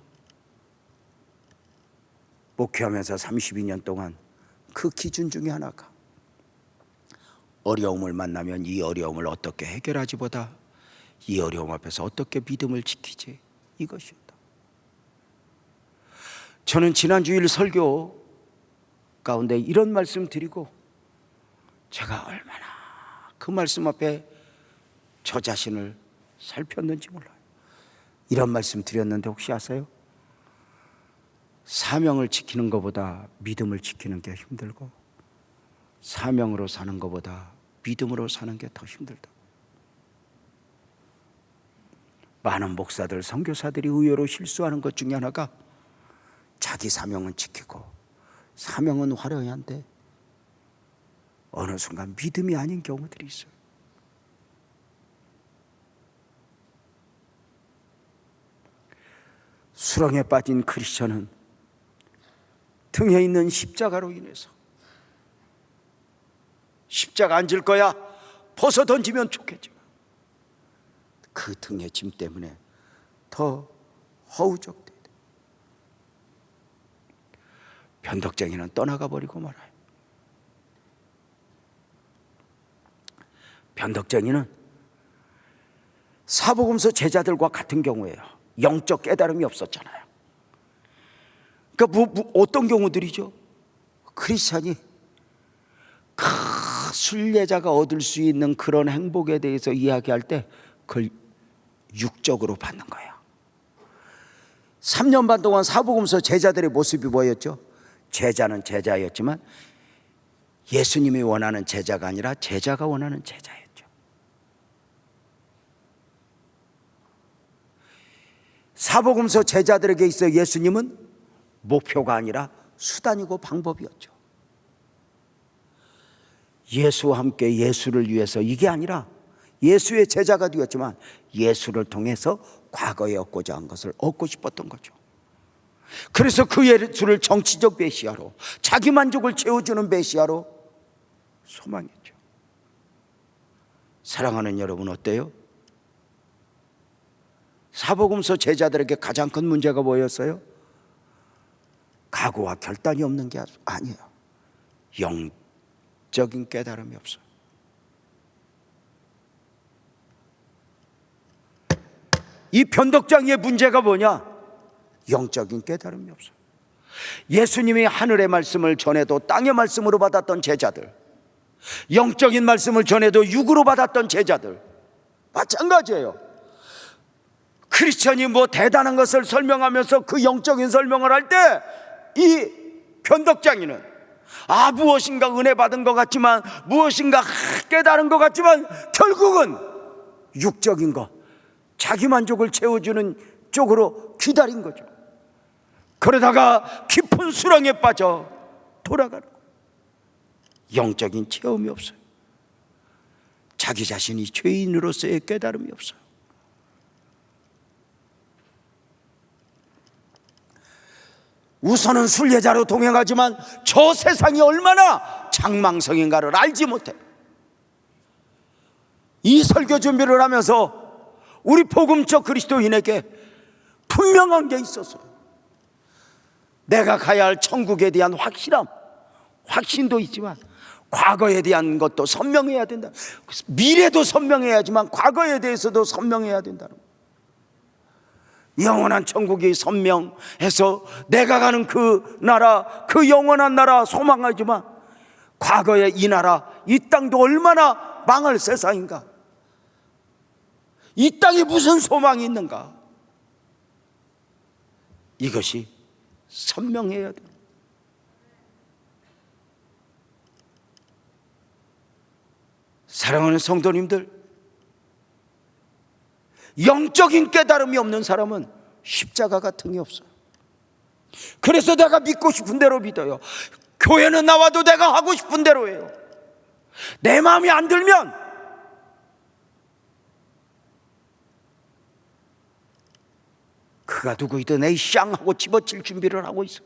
A: 목회하면서 32년 동안 그 기준 중에 하나가 어려움을 만나면 이 어려움을 어떻게 해결하지보다 이 어려움 앞에서 어떻게 믿음을 지키지, 이것이었다. 저는 지난 주일 설교 가운데 이런 말씀 드리고 제가 얼마나 그 말씀 앞에 저 자신을 살폈는지 몰라요. 이런 말씀 드렸는데 혹시 아세요? 사명을 지키는 것보다 믿음을 지키는 게 힘들고 사명으로 사는 것보다 믿음으로 사는 게 더 힘들다. 많은 목사들, 선교사들이 의외로 실수하는 것 중에 하나가 자기 사명은 지키고 사명은 화려한데 어느 순간 믿음이 아닌 경우들이 있어요. 수렁에 빠진 크리스천은 등에 있는 십자가로 인해서 십자가 안 질 거야 벗어 던지면 좋겠지만 그 등의 짐 때문에 더 허우적대. 변덕쟁이는 떠나가 버리고 말아요. 변덕쟁이는 사복음서 제자들과 같은 경우예요. 영적 깨달음이 없었잖아요. 그러니까 어떤 경우들이죠? 크리스찬이 그 순례자가 얻을 수 있는 그런 행복에 대해서 이야기할 때 그걸 육적으로 받는 거예요. 3년 반 동안 사복음서 제자들의 모습이 뭐였죠? 제자는 제자였지만 예수님이 원하는 제자가 아니라 제자가 원하는 제자였죠. 사복음서 제자들에게 있어 예수님은 목표가 아니라 수단이고 방법이었죠. 예수와 함께 예수를 위해서 이게 아니라 예수의 제자가 되었지만 예수를 통해서 과거에 얻고자 한 것을 얻고 싶었던 거죠. 그래서 그 예수를 정치적 메시아로, 자기 만족을 채워주는 메시아로 소망했죠. 사랑하는 여러분, 어때요? 사복음서 제자들에게 가장 큰 문제가 뭐였어요? 각오와 결단이 없는 게 아니에요. 영적인 깨달음이 없어요. 이 변덕장이의 문제가 뭐냐? 영적인 깨달음이 없어요. 예수님이 하늘의 말씀을 전해도 땅의 말씀으로 받았던 제자들, 영적인 말씀을 전해도 육으로 받았던 제자들, 마찬가지예요. 크리스천이 뭐 대단한 것을 설명하면서 그 영적인 설명을 할 때 이 변덕장이는 무엇인가 은혜 받은 것 같지만, 무엇인가 깨달은 것 같지만, 결국은 육적인 것, 자기 만족을 채워주는 쪽으로 기다린 거죠. 그러다가 깊은 수렁에 빠져 돌아가는 거예요. 영적인 체험이 없어요. 자기 자신이 죄인으로서의 깨달음이 없어요. 우선은 순례자로 동행하지만 저 세상이 얼마나 장망성인가를 알지 못해. 이 설교 준비를 하면서 우리 복음적 그리스도인에게 분명한 게 있었어요. 내가 가야 할 천국에 대한 확실함, 확신도 있지만 과거에 대한 것도 선명해야 된다. 미래도 선명해야지만 과거에 대해서도 선명해야 된다는 거예요. 영원한 천국이 선명해서 내가 가는 그 나라, 그 영원한 나라 소망하지만 과거의 이 나라, 이 땅도 얼마나 망할 세상인가, 이 땅에 무슨 소망이 있는가, 이것이 선명해야 돼요. 사랑하는 성도님들, 영적인 깨달음이 없는 사람은 십자가가 등이 없어요. 그래서 내가 믿고 싶은 대로 믿어요. 교회는 나와도 내가 하고 싶은 대로 해요. 내 마음이 안 들면 그가 누구이든 에이 쌍 하고 집어칠 준비를 하고 있어.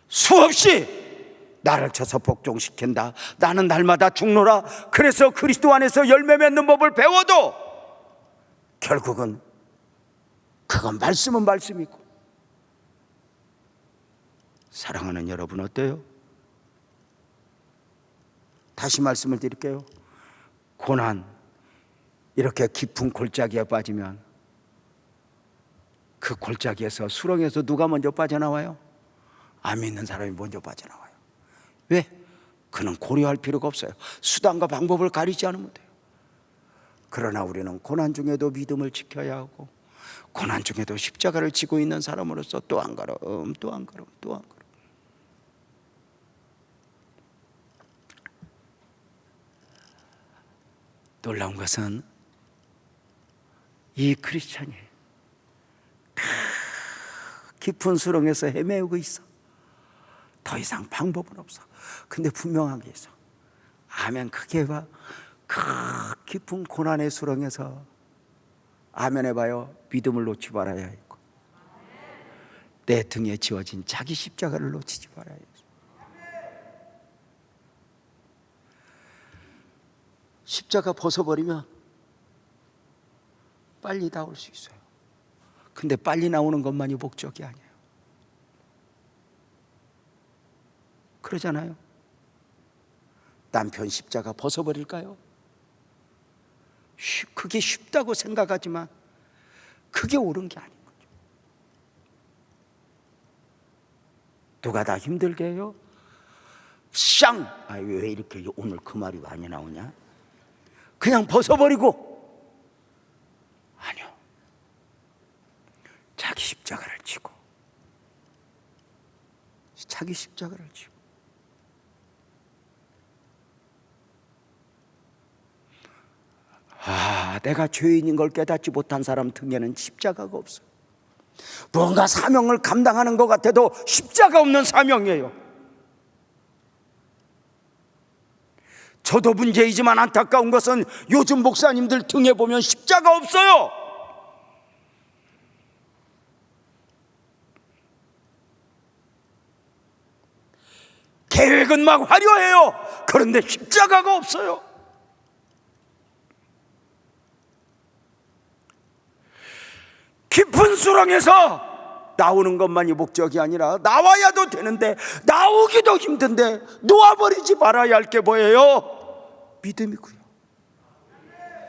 A: 수없이 나를 쳐서 복종시킨다, 나는 날마다 죽노라, 그래서 그리스도 안에서 열매 맺는 법을 배워도 결국은 그건 말씀은 말씀이고. 사랑하는 여러분, 어때요? 다시 말씀을 드릴게요. 고난, 이렇게 깊은 골짜기에 빠지면 그 골짜기에서, 수렁에서 누가 먼저 빠져나와요? 안 믿는 사람이 먼저 빠져나와요. 왜? 그는 고려할 필요가 없어요. 수단과 방법을 가리지 않으면 돼요. 그러나 우리는 고난 중에도 믿음을 지켜야 하고, 고난 중에도 십자가를 지고 있는 사람으로서 또 한 걸음, 또 한 걸음, 또 한 걸음. 놀라운 것은 이 크리스찬이 깊은 수렁에서 헤매고 있어. 더 이상 방법은 없어. 근데 분명한 게 있어. 아멘 크게 해봐. 그 깊은 고난의 수렁에서 아멘 해봐요. 믿음을 놓지 말아야 했고, 내 등에 지워진 자기 십자가를 놓치지 말아야 했어. 십자가 벗어버리면 빨리 나올 수 있어요. 근데 빨리 나오는 것만이 목적이 아니에요. 그러잖아요. 남편 십자가 벗어버릴까요? 그게 쉽다고 생각하지만 그게 옳은 게 아닌 거죠. 누가 다 힘들게 해요? 왜 이렇게 오늘 그 말이 많이 나오냐? 그냥 벗어버리고. 아니요, 자기 십자가를 지고, 자기 십자가를 지고. 내가 죄인인 걸 깨닫지 못한 사람 등에는 십자가가 없어요. 무언가 사명을 감당하는 것 같아도 십자가 없는 사명이에요. 저도 문제이지만 안타까운 것은 요즘 목사님들 등에 보면 십자가 없어요. 계획은 막 화려해요. 그런데 십자가가 없어요. 깊은 수렁에서 나오는 것만이 목적이 아니라 나와야도 되는데 나오기도 힘든데 놓아버리지 말아야 할 게 뭐예요? 믿음이고요,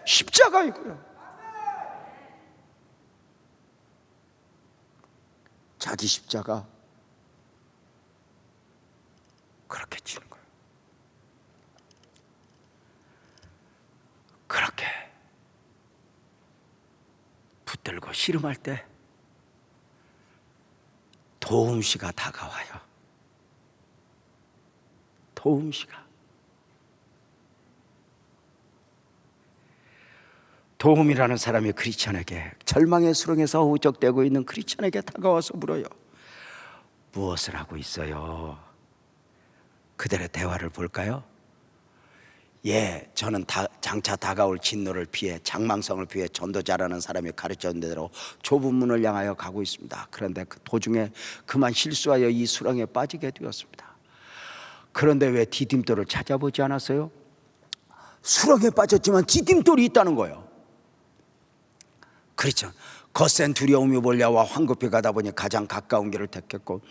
A: 십자가이고요. 자기 십자가 그렇게 치는 거예요. 그렇게 붙들고 씨름할 때 도움씨가 다가와요. 도움이라는 사람이 크리스천에게, 절망의 수렁에서 허우적대고 있는 크리스천에게 다가와서 물어요. 무엇을 하고 있어요? 그들의 대화를 볼까요? 예, 저는 장차 다가올 진노를 피해, 장망성을 피해 전도자라는 사람이 가르쳐준 대로 좁은 문을 향하여 가고 있습니다. 그런데 그 도중에 그만 실수하여 이 수렁에 빠지게 되었습니다. 그런데 왜 디딤돌을 찾아보지 않았어요? 수렁에 빠졌지만 디딤돌이 있다는 거예요. 그렇죠. 거센 두려움이 몰려와 황급히 가다 보니 가장 가까운 길을 택했고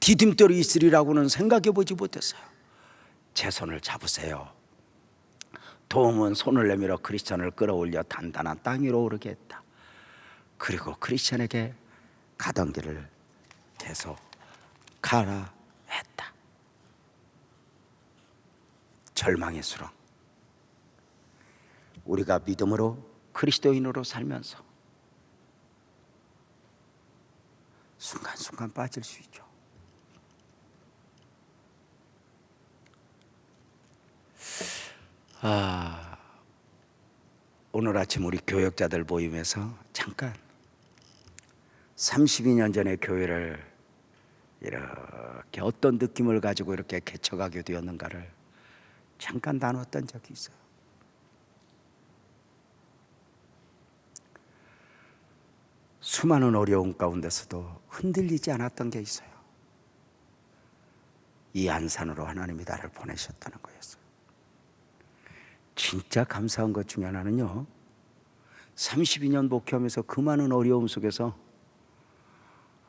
A: 디딤돌이 있으리라고는 생각해 보지 못했어요. 제 손을 잡으세요. 도움은 손을 내밀어 크리스천을 끌어올려 단단한 땅 위로 오르게 했다. 그리고 크리스천에게 가던 길을 계속 가라 했다. 절망의 수렁. 우리가 믿음으로 그리스도인으로 살면서 순간순간 빠질 수 있죠. 오늘 아침 우리 교역자들 모임에서 잠깐 32년 전의 교회를 이렇게 어떤 느낌을 가지고 이렇게 개척하게 되었는가를 잠깐 나눴던 적이 있어요. 수많은 어려움 가운데서도 흔들리지 않았던 게 있어요. 이 안산으로 하나님이 나를 보내셨다는 거였어요. 진짜 감사한 것 중에 하나는요, 32년 목회하면서 그 많은 어려움 속에서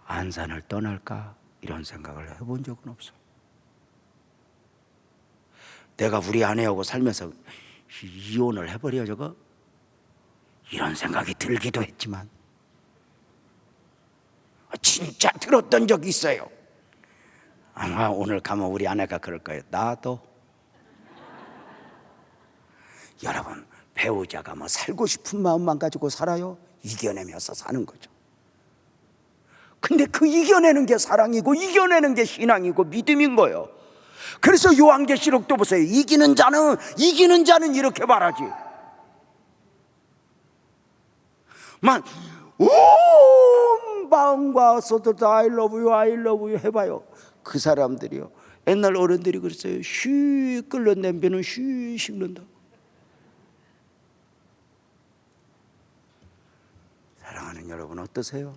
A: 안산을 떠날까 이런 생각을 해본 적은 없어요. 내가 우리 아내하고 살면서 이혼을 해버려 저거? 이런 생각이 들기도 했지만 진짜 들었던 적이 있어요. 아마 오늘 가면 우리 아내가 그럴 거예요. 나도. 여러분, 배우자가 뭐 살고 싶은 마음만 가지고 살아요? 이겨내면서 사는 거죠. 근데 그 이겨내는 게 사랑이고 이겨내는 게 신앙이고 믿음인 거예요. 그래서 요한계시록도 보세요. 이기는 자는 이렇게 말하지. 온 마음과 소도 I love you 해봐요. 그 사람들이요, 옛날 어른들이 그랬어요. 쉬 끓는 냄비는 쉬 식는다. 사랑하는 여러분 어떠세요?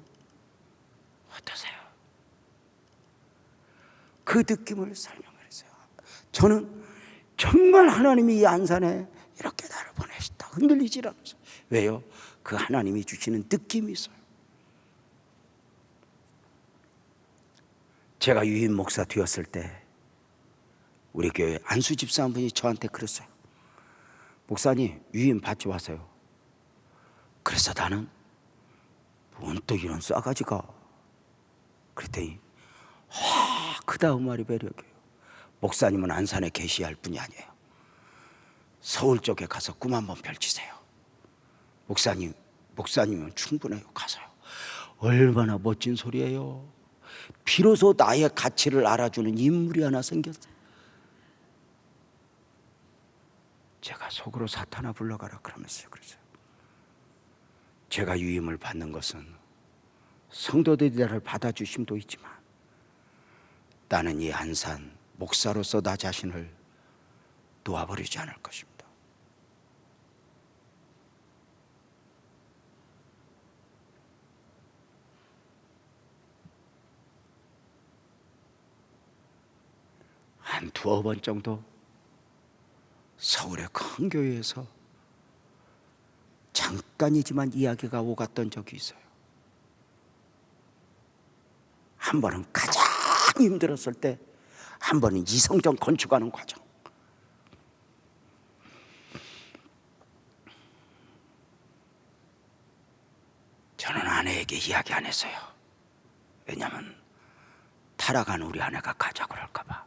A: 그 느낌을 설명했어요. 저는 정말 하나님이 이 안산에 이렇게 나를 보내셨다. 흔들리지 않았어요. 왜요? 그 하나님이 주시는 느낌이 있어요. 제가 유인 목사 되었을 때 우리 교회 안수 집사 한 분이 저한테 그랬어요. 목사님, 유인 받지 마세요. 그래서 나는 문득 이런 싸가지가, 그랬더니 그 다음 말이 매력이에요. 목사님은 안산에 계시할 분이 아니에요. 서울 쪽에 가서 꿈 한번 펼치세요. 목사님은 충분해요. 가서요. 얼마나 멋진 소리예요. 비로소 나의 가치를 알아주는 인물이 하나 생겼어요. 제가 속으로 사탄아 불러가라 그러면서요. 그래서 제가 유임을 받는 것은 성도들이 나를 받아주심도 있지만 나는 이 안산 목사로서 나 자신을 놓아버리지 않을 것입니다. 한 두어 번 정도 서울의 큰 교회에서 잠깐이지만 이야기가 오갔던 적이 있어요. 한 번은 가장 힘들었을 때, 한 번은 이성전 건축하는 과정. 저는 아내에게 이야기 안 했어요. 왜냐하면 타락한 우리 아내가 가자 그럴까 봐.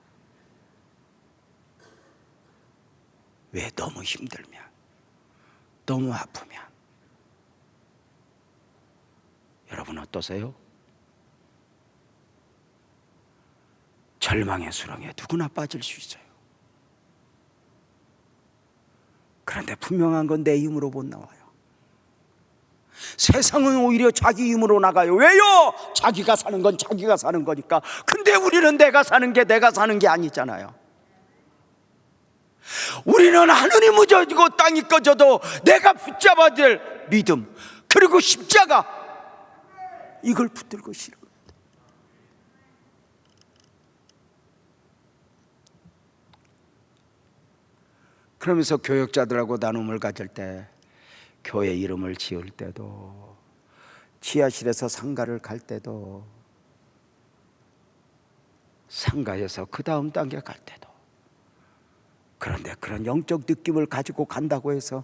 A: 왜? 너무 힘들면, 너무 아프면. 여러분 어떠세요? 절망의 수렁에 누구나 빠질 수 있어요. 그런데 분명한 건 내 힘으로 못 나와요. 세상은 오히려 자기 힘으로 나가요. 왜요? 자기가 사는 건 자기가 사는 거니까. 근데 우리는 내가 사는 게 아니잖아요. 우리는 하늘이 젖고 땅이 꺼져도 내가 붙잡아야 될 믿음, 그리고 십자가, 이걸 붙들고 싫어. 그러면서 교역자들하고 나눔을 가질 때, 교회 이름을 지을 때도, 지하실에서 상가를 갈 때도, 상가에서 그 다음 단계 갈 때도, 그런데 그런 영적 느낌을 가지고 간다고 해서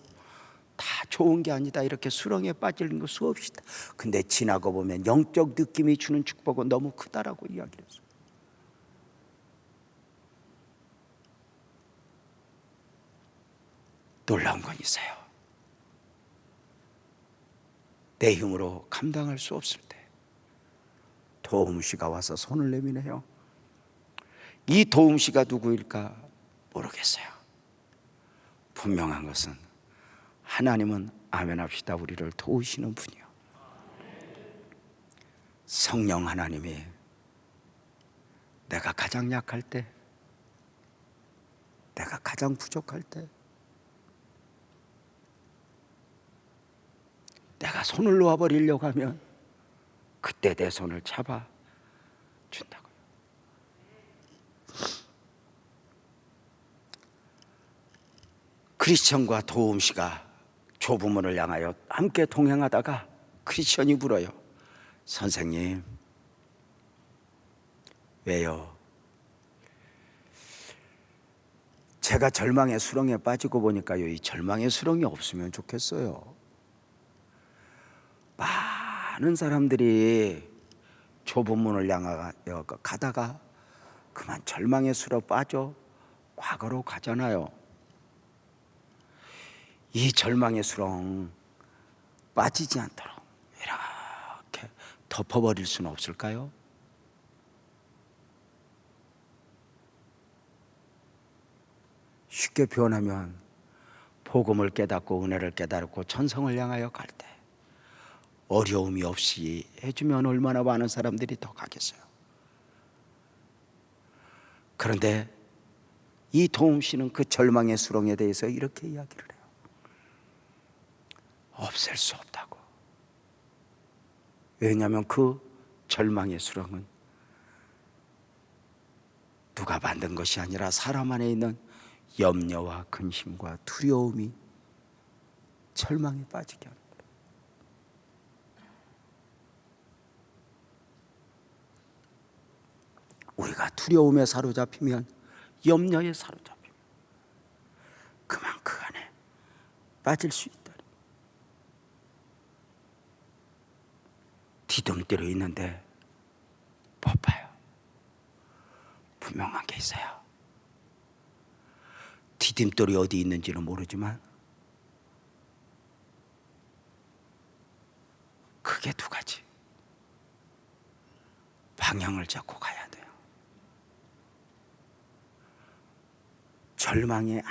A: 다 좋은 게 아니다, 이렇게 수렁에 빠지는 거 수없이 있다. 근데 지나고 보면 영적 느낌이 주는 축복은 너무 크다라고 이야기를 했어요. 놀라운 건 있어요. 내 힘으로 감당할 수 없을 때 도움씨가 와서 손을 내미네요. 이 도움씨가 누구일까 모르겠어요. 분명한 것은 하나님은, 아멘 합시다, 우리를 도우시는 분이요, 성령 하나님이 내가 가장 약할 때, 내가 가장 부족할 때, 내가 손을 놓아버리려고 하면 그때 내 손을 잡아 준다고요. 크리스천과 도움씨가 좁은 문을 향하여 함께 동행하다가 크리스천이 물어요. 선생님, 왜요? 제가 절망의 수렁에 빠지고 보니까요, 이 절망의 수렁이 없으면 좋겠어요. 많은 사람들이 좁은 문을 향하여 가다가 그만 절망의 수렁 빠져 과거로 가잖아요. 이 절망의 수렁 빠지지 않도록 이렇게 덮어버릴 수는 없을까요? 쉽게 표현하면, 복음을 깨닫고 은혜를 깨닫고 천성을 향하여 갈 때 어려움이 없이 해주면 얼마나 많은 사람들이 더 가겠어요. 그런데 이 도움씨는 그 절망의 수렁에 대해서 이렇게 이야기를 해요. 없앨 수 없다고. 왜냐하면 그 절망의 수렁은 누가 만든 것이 아니라 사람 안에 있는 염려와 근심과 두려움이 절망에 빠지게 합니다. 우리가 두려움에 사로잡히면, 염려에 사로잡히면 그만 그 안에 빠질 수 있다. 디딤대로 있는데 뽑아요. 분명한 게 있어요. 디딤돌이 어디 있는지는 모르지만 크게 두 가지 방향을 잡고 가야 돼요. 절망에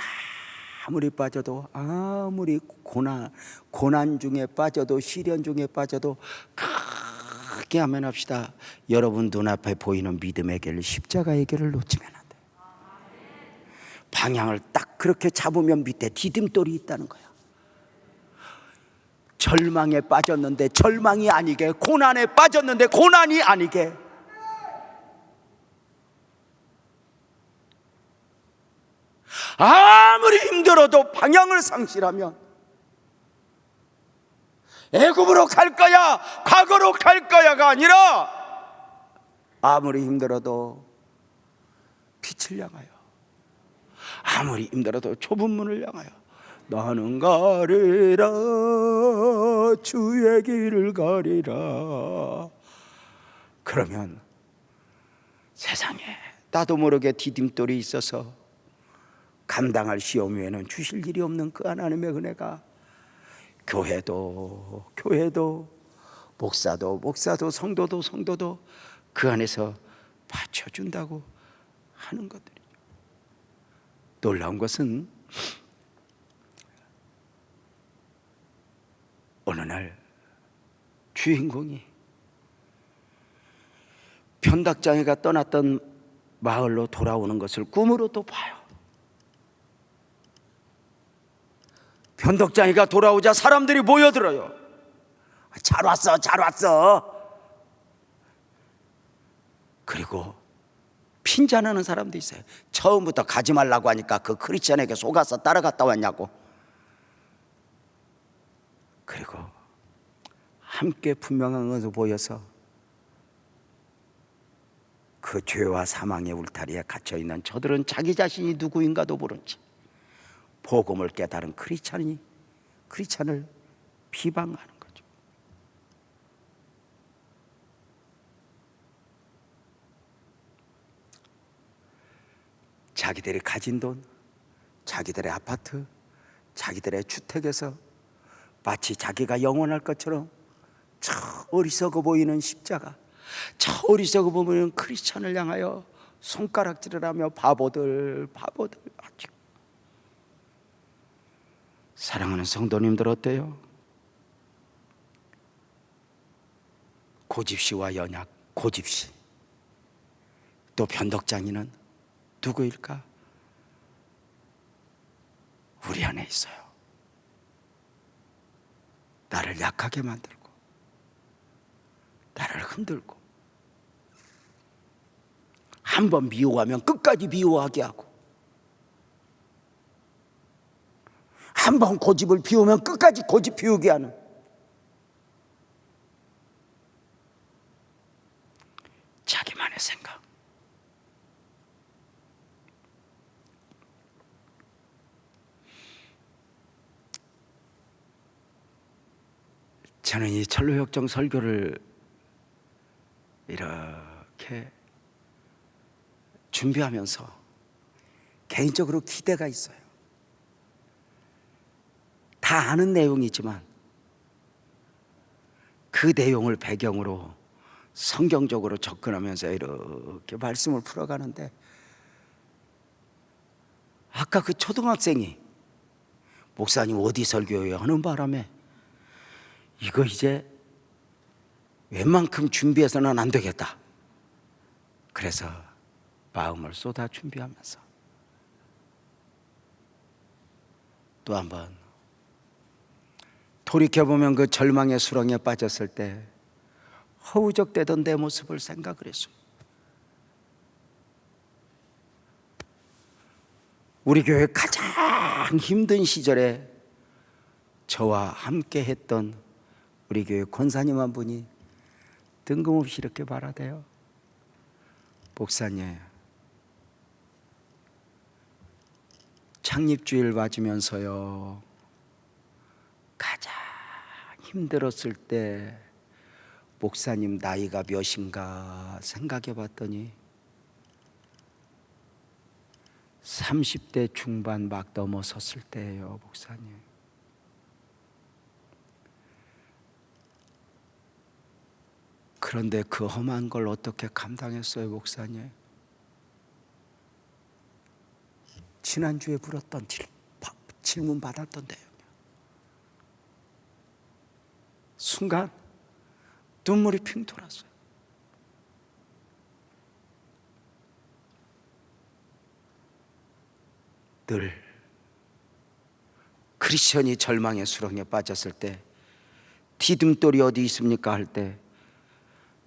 A: 아무리 빠져도, 아무리 고난 중에 빠져도, 시련 중에 빠져도 크게 아멘 합시다. 여러분 눈앞에 보이는 믿음의 길, 십자가의 길을 놓치면 안 돼요. 방향을 딱 그렇게 잡으면 밑에 디딤돌이 있다는 거야. 절망에 빠졌는데 절망이 아니게, 고난에 빠졌는데 고난이 아니게, 아무리 힘들어도 방향을 상실하면 애굽으로 갈 거야, 과거로 갈 거야가 아니라 아무리 힘들어도 빛을 향하여, 아무리 힘들어도 좁은 문을 향하여 나는 가리라, 주의 길을 가리라. 그러면 세상에 나도 모르게 디딤돌이 있어서 감당할 시험 외에는 주실 일이 없는 그 하나님의 은혜가 교회도 목사도 성도도 그 안에서 받쳐준다고 하는 것들이죠. 놀라운 것은 어느 날 주인공이 변덕장이가 떠났던 마을로 돌아오는 것을 꿈으로 또 봐요. 변덕장이가 돌아오자 사람들이 모여들어요. 잘 왔어. 그리고 핀잔하는 사람도 있어요. 처음부터 가지 말라고 하니까 그 크리스천에게 속아서 따라갔다 왔냐고. 그리고 함께 분명한 것으로 보여서 그 죄와 사망의 울타리에 갇혀있는 저들은 자기 자신이 누구인가도 모른 채 복음을 깨달은 크리스찬을 비방하는 거죠. 자기들이 가진 돈, 자기들의 아파트, 자기들의 주택에서 마치 자기가 영원할 것처럼 저 어리석어 보이는 십자가, 저 어리석어 보이는 크리스찬을 향하여 손가락질을 하며 바보들 하죠. 사랑하는 성도님들 어때요? 고집시와 연약, 고집시 또 변덕장이는 누구일까? 우리 안에 있어요. 나를 약하게 만들고 나를 흔들고 한번 미워하면 끝까지 미워하게 하고 한번 고집을 피우면 끝까지 고집 피우게 하는 자기만의 생각. 저는 이 철로역정 설교를 이렇게 준비하면서 개인적으로 기대가 있어요. 다 아는 내용이지만 그 내용을 배경으로 성경적으로 접근하면서 이렇게 말씀을 풀어가는데, 아까 그 초등학생이 목사님 어디 설교해요 하는 바람에 이거 이제 웬만큼 준비해서는 안 되겠다. 그래서 마음을 쏟아 준비하면서 또 한번 돌이켜보면 그 절망의 수렁에 빠졌을 때 허우적대던 내 모습을 생각을 했습니다. 우리 교회 가장 힘든 시절에 저와 함께 했던 우리 교회 권사님 한 분이 뜬금없이 이렇게 말하대요. 목사님, 창립주일 맞으면서요 가장 힘들었을 때 목사님 나이가 몇인가 생각해 봤더니 30대 중반 막 넘어섰을 때예요, 목사님. 그런데 그 험한 걸 어떻게 감당했어요, 목사님? 지난주에 물었던 질문 받았던데요. 순간 눈물이 핑 돌았어요. 늘 크리스천이 절망의 수렁에 빠졌을 때 디딤돌이 어디 있습니까 할 때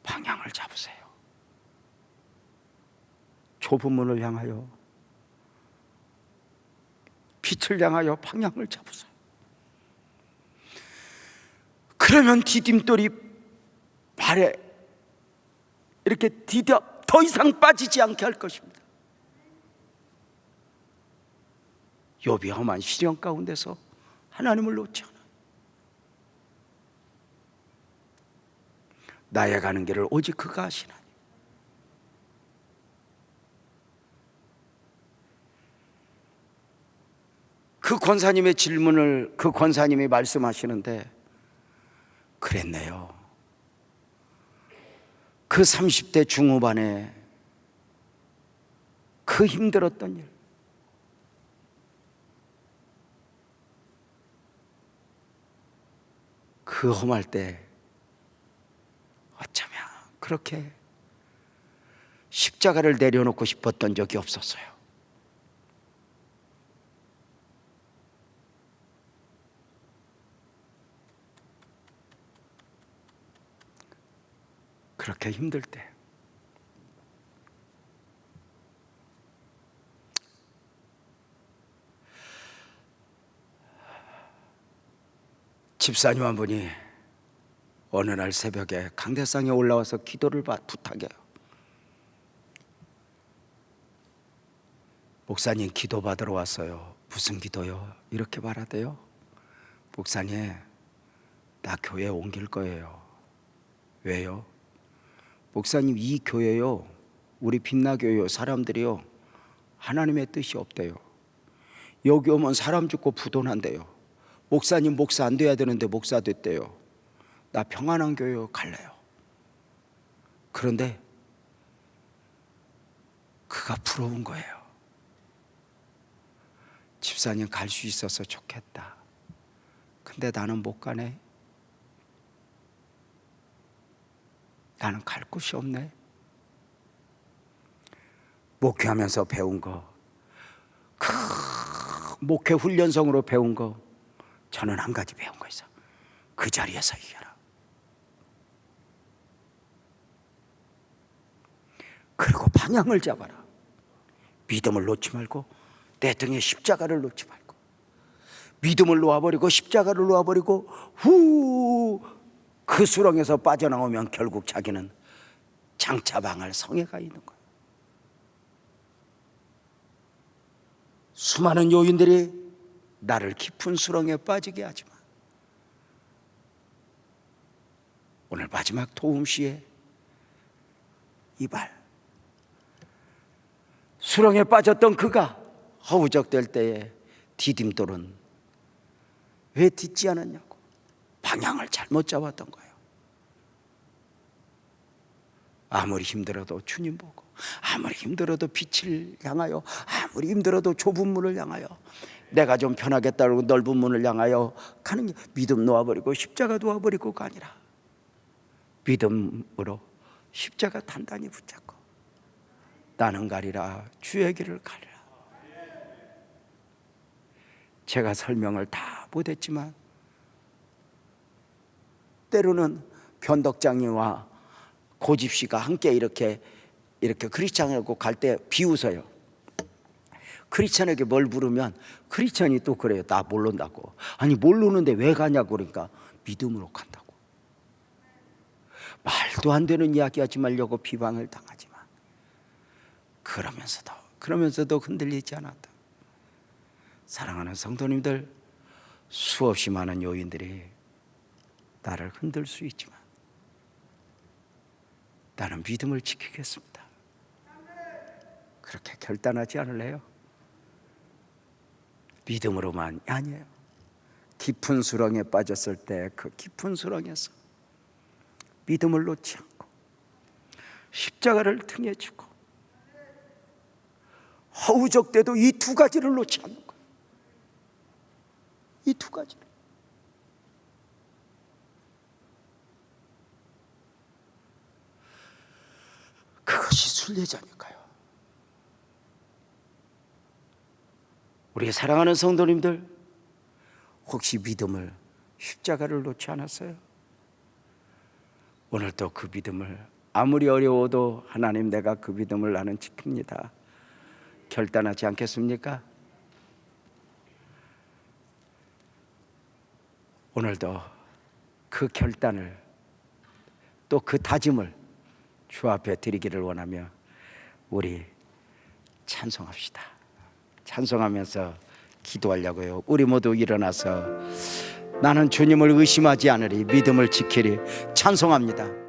A: 방향을 잡으세요. 좁은 문을 향하여 빛을 향하여 방향을 잡으세요. 그러면 디딤돌이 발에 이렇게 디뎌 더 이상 빠지지 않게 할 것입니다. 욥이 험한 시련 가운데서 하나님을 놓지 않아요. 나의 가는 길을 오직 그가 아시나니. 그 권사님의 질문을 그 권사님이 말씀하시는데, 그랬네요. 그 30대 중후반에 그 힘들었던 일, 그 험할 때 어쩌면 그렇게 십자가를 내려놓고 싶었던 적이 없었어요. 그렇게 힘들 때 집사님 한 분이 어느 날 새벽에 강대상에 올라와서 기도를 부탁해요. 목사님, 기도 받으러 왔어요. 무슨 기도요? 이렇게 말하대요. 목사님, 나 교회 옮길 거예요. 왜요? 목사님, 이 교회요, 우리 빛나교회요, 사람들이요, 하나님의 뜻이 없대요. 여기 오면 사람 죽고 부도난대요. 목사님, 목사 안 돼야 되는데 목사 됐대요. 나 평안한 교회 갈래요. 그런데 그가 부러운 거예요. 집사님, 갈 수 있어서 좋겠다. 근데 나는 못 가네. 나는 갈 곳이 없네. 목회하면서 배운 거, 그 목회 훈련성으로 배운 거, 저는 한 가지 배운 거 있어. 그 자리에서 이겨라. 그리고 방향을 잡아라. 믿음을 놓지 말고, 내 등에 십자가를 놓지 말고, 믿음을 놓아버리고 십자가를 놓아버리고 그 수렁에서 빠져나오면 결국 자기는 장차방할 성에 가 있는 거예요. 수많은 요인들이 나를 깊은 수렁에 빠지게 하지만, 오늘 마지막 도움시에 이 발, 수렁에 빠졌던 그가 허우적될 때에 디딤돌은 왜 딛지 않았냐고, 방향을 잘못 잡았던 거예요. 아무리 힘들어도 주님 보고, 아무리 힘들어도 빛을 향하여, 아무리 힘들어도 좁은 문을 향하여, 내가 좀 편하겠다고 넓은 문을 향하여 가는 게, 믿음 놓아버리고 십자가 놓아버리고가 아니라 믿음으로 십자가 단단히 붙잡고 나는 가리라, 주의 길을 가리라. 제가 설명을 다 못했지만 때로는 변덕장님과 고집씨가 함께 이렇게 크리스찬하고 갈 때 비웃어요. 크리스찬에게 뭘 부르면 크리스찬이 또 그래요. 나 모른다고. 아니 모르는데 왜 가냐고. 그러니까 믿음으로 간다고. 말도 안 되는 이야기 하지 말려고 비방을 당하지만 그러면서도 흔들리지 않았다. 사랑하는 성도님들, 수없이 많은 요인들이 나를 흔들 수 있지만 나는 믿음을 지키겠습니다. 그렇게 결단하지 않을래요? 믿음으로만 아니에요. 깊은 수렁에 빠졌을 때 그 깊은 수렁에서 믿음을 놓지 않고 십자가를 등에 지고 허우적대도 이 두 가지를 놓지 않는 거예요. 이 두 가지를. 그것이 순례자니까요. 우리 사랑하는 성도님들, 혹시 믿음을, 십자가를 놓지 않았어요? 오늘도 그 믿음을, 아무리 어려워도 하나님, 내가 그 믿음을 나는 지킵니다, 결단하지 않겠습니까? 오늘도 그 결단을 또 그 다짐을 주 앞에 드리기를 원하며 우리 찬송합시다. 찬송하면서 기도하려고요. 우리 모두 일어나서 나는 주님을 의심하지 않으리 믿음을 지키리 찬송합니다.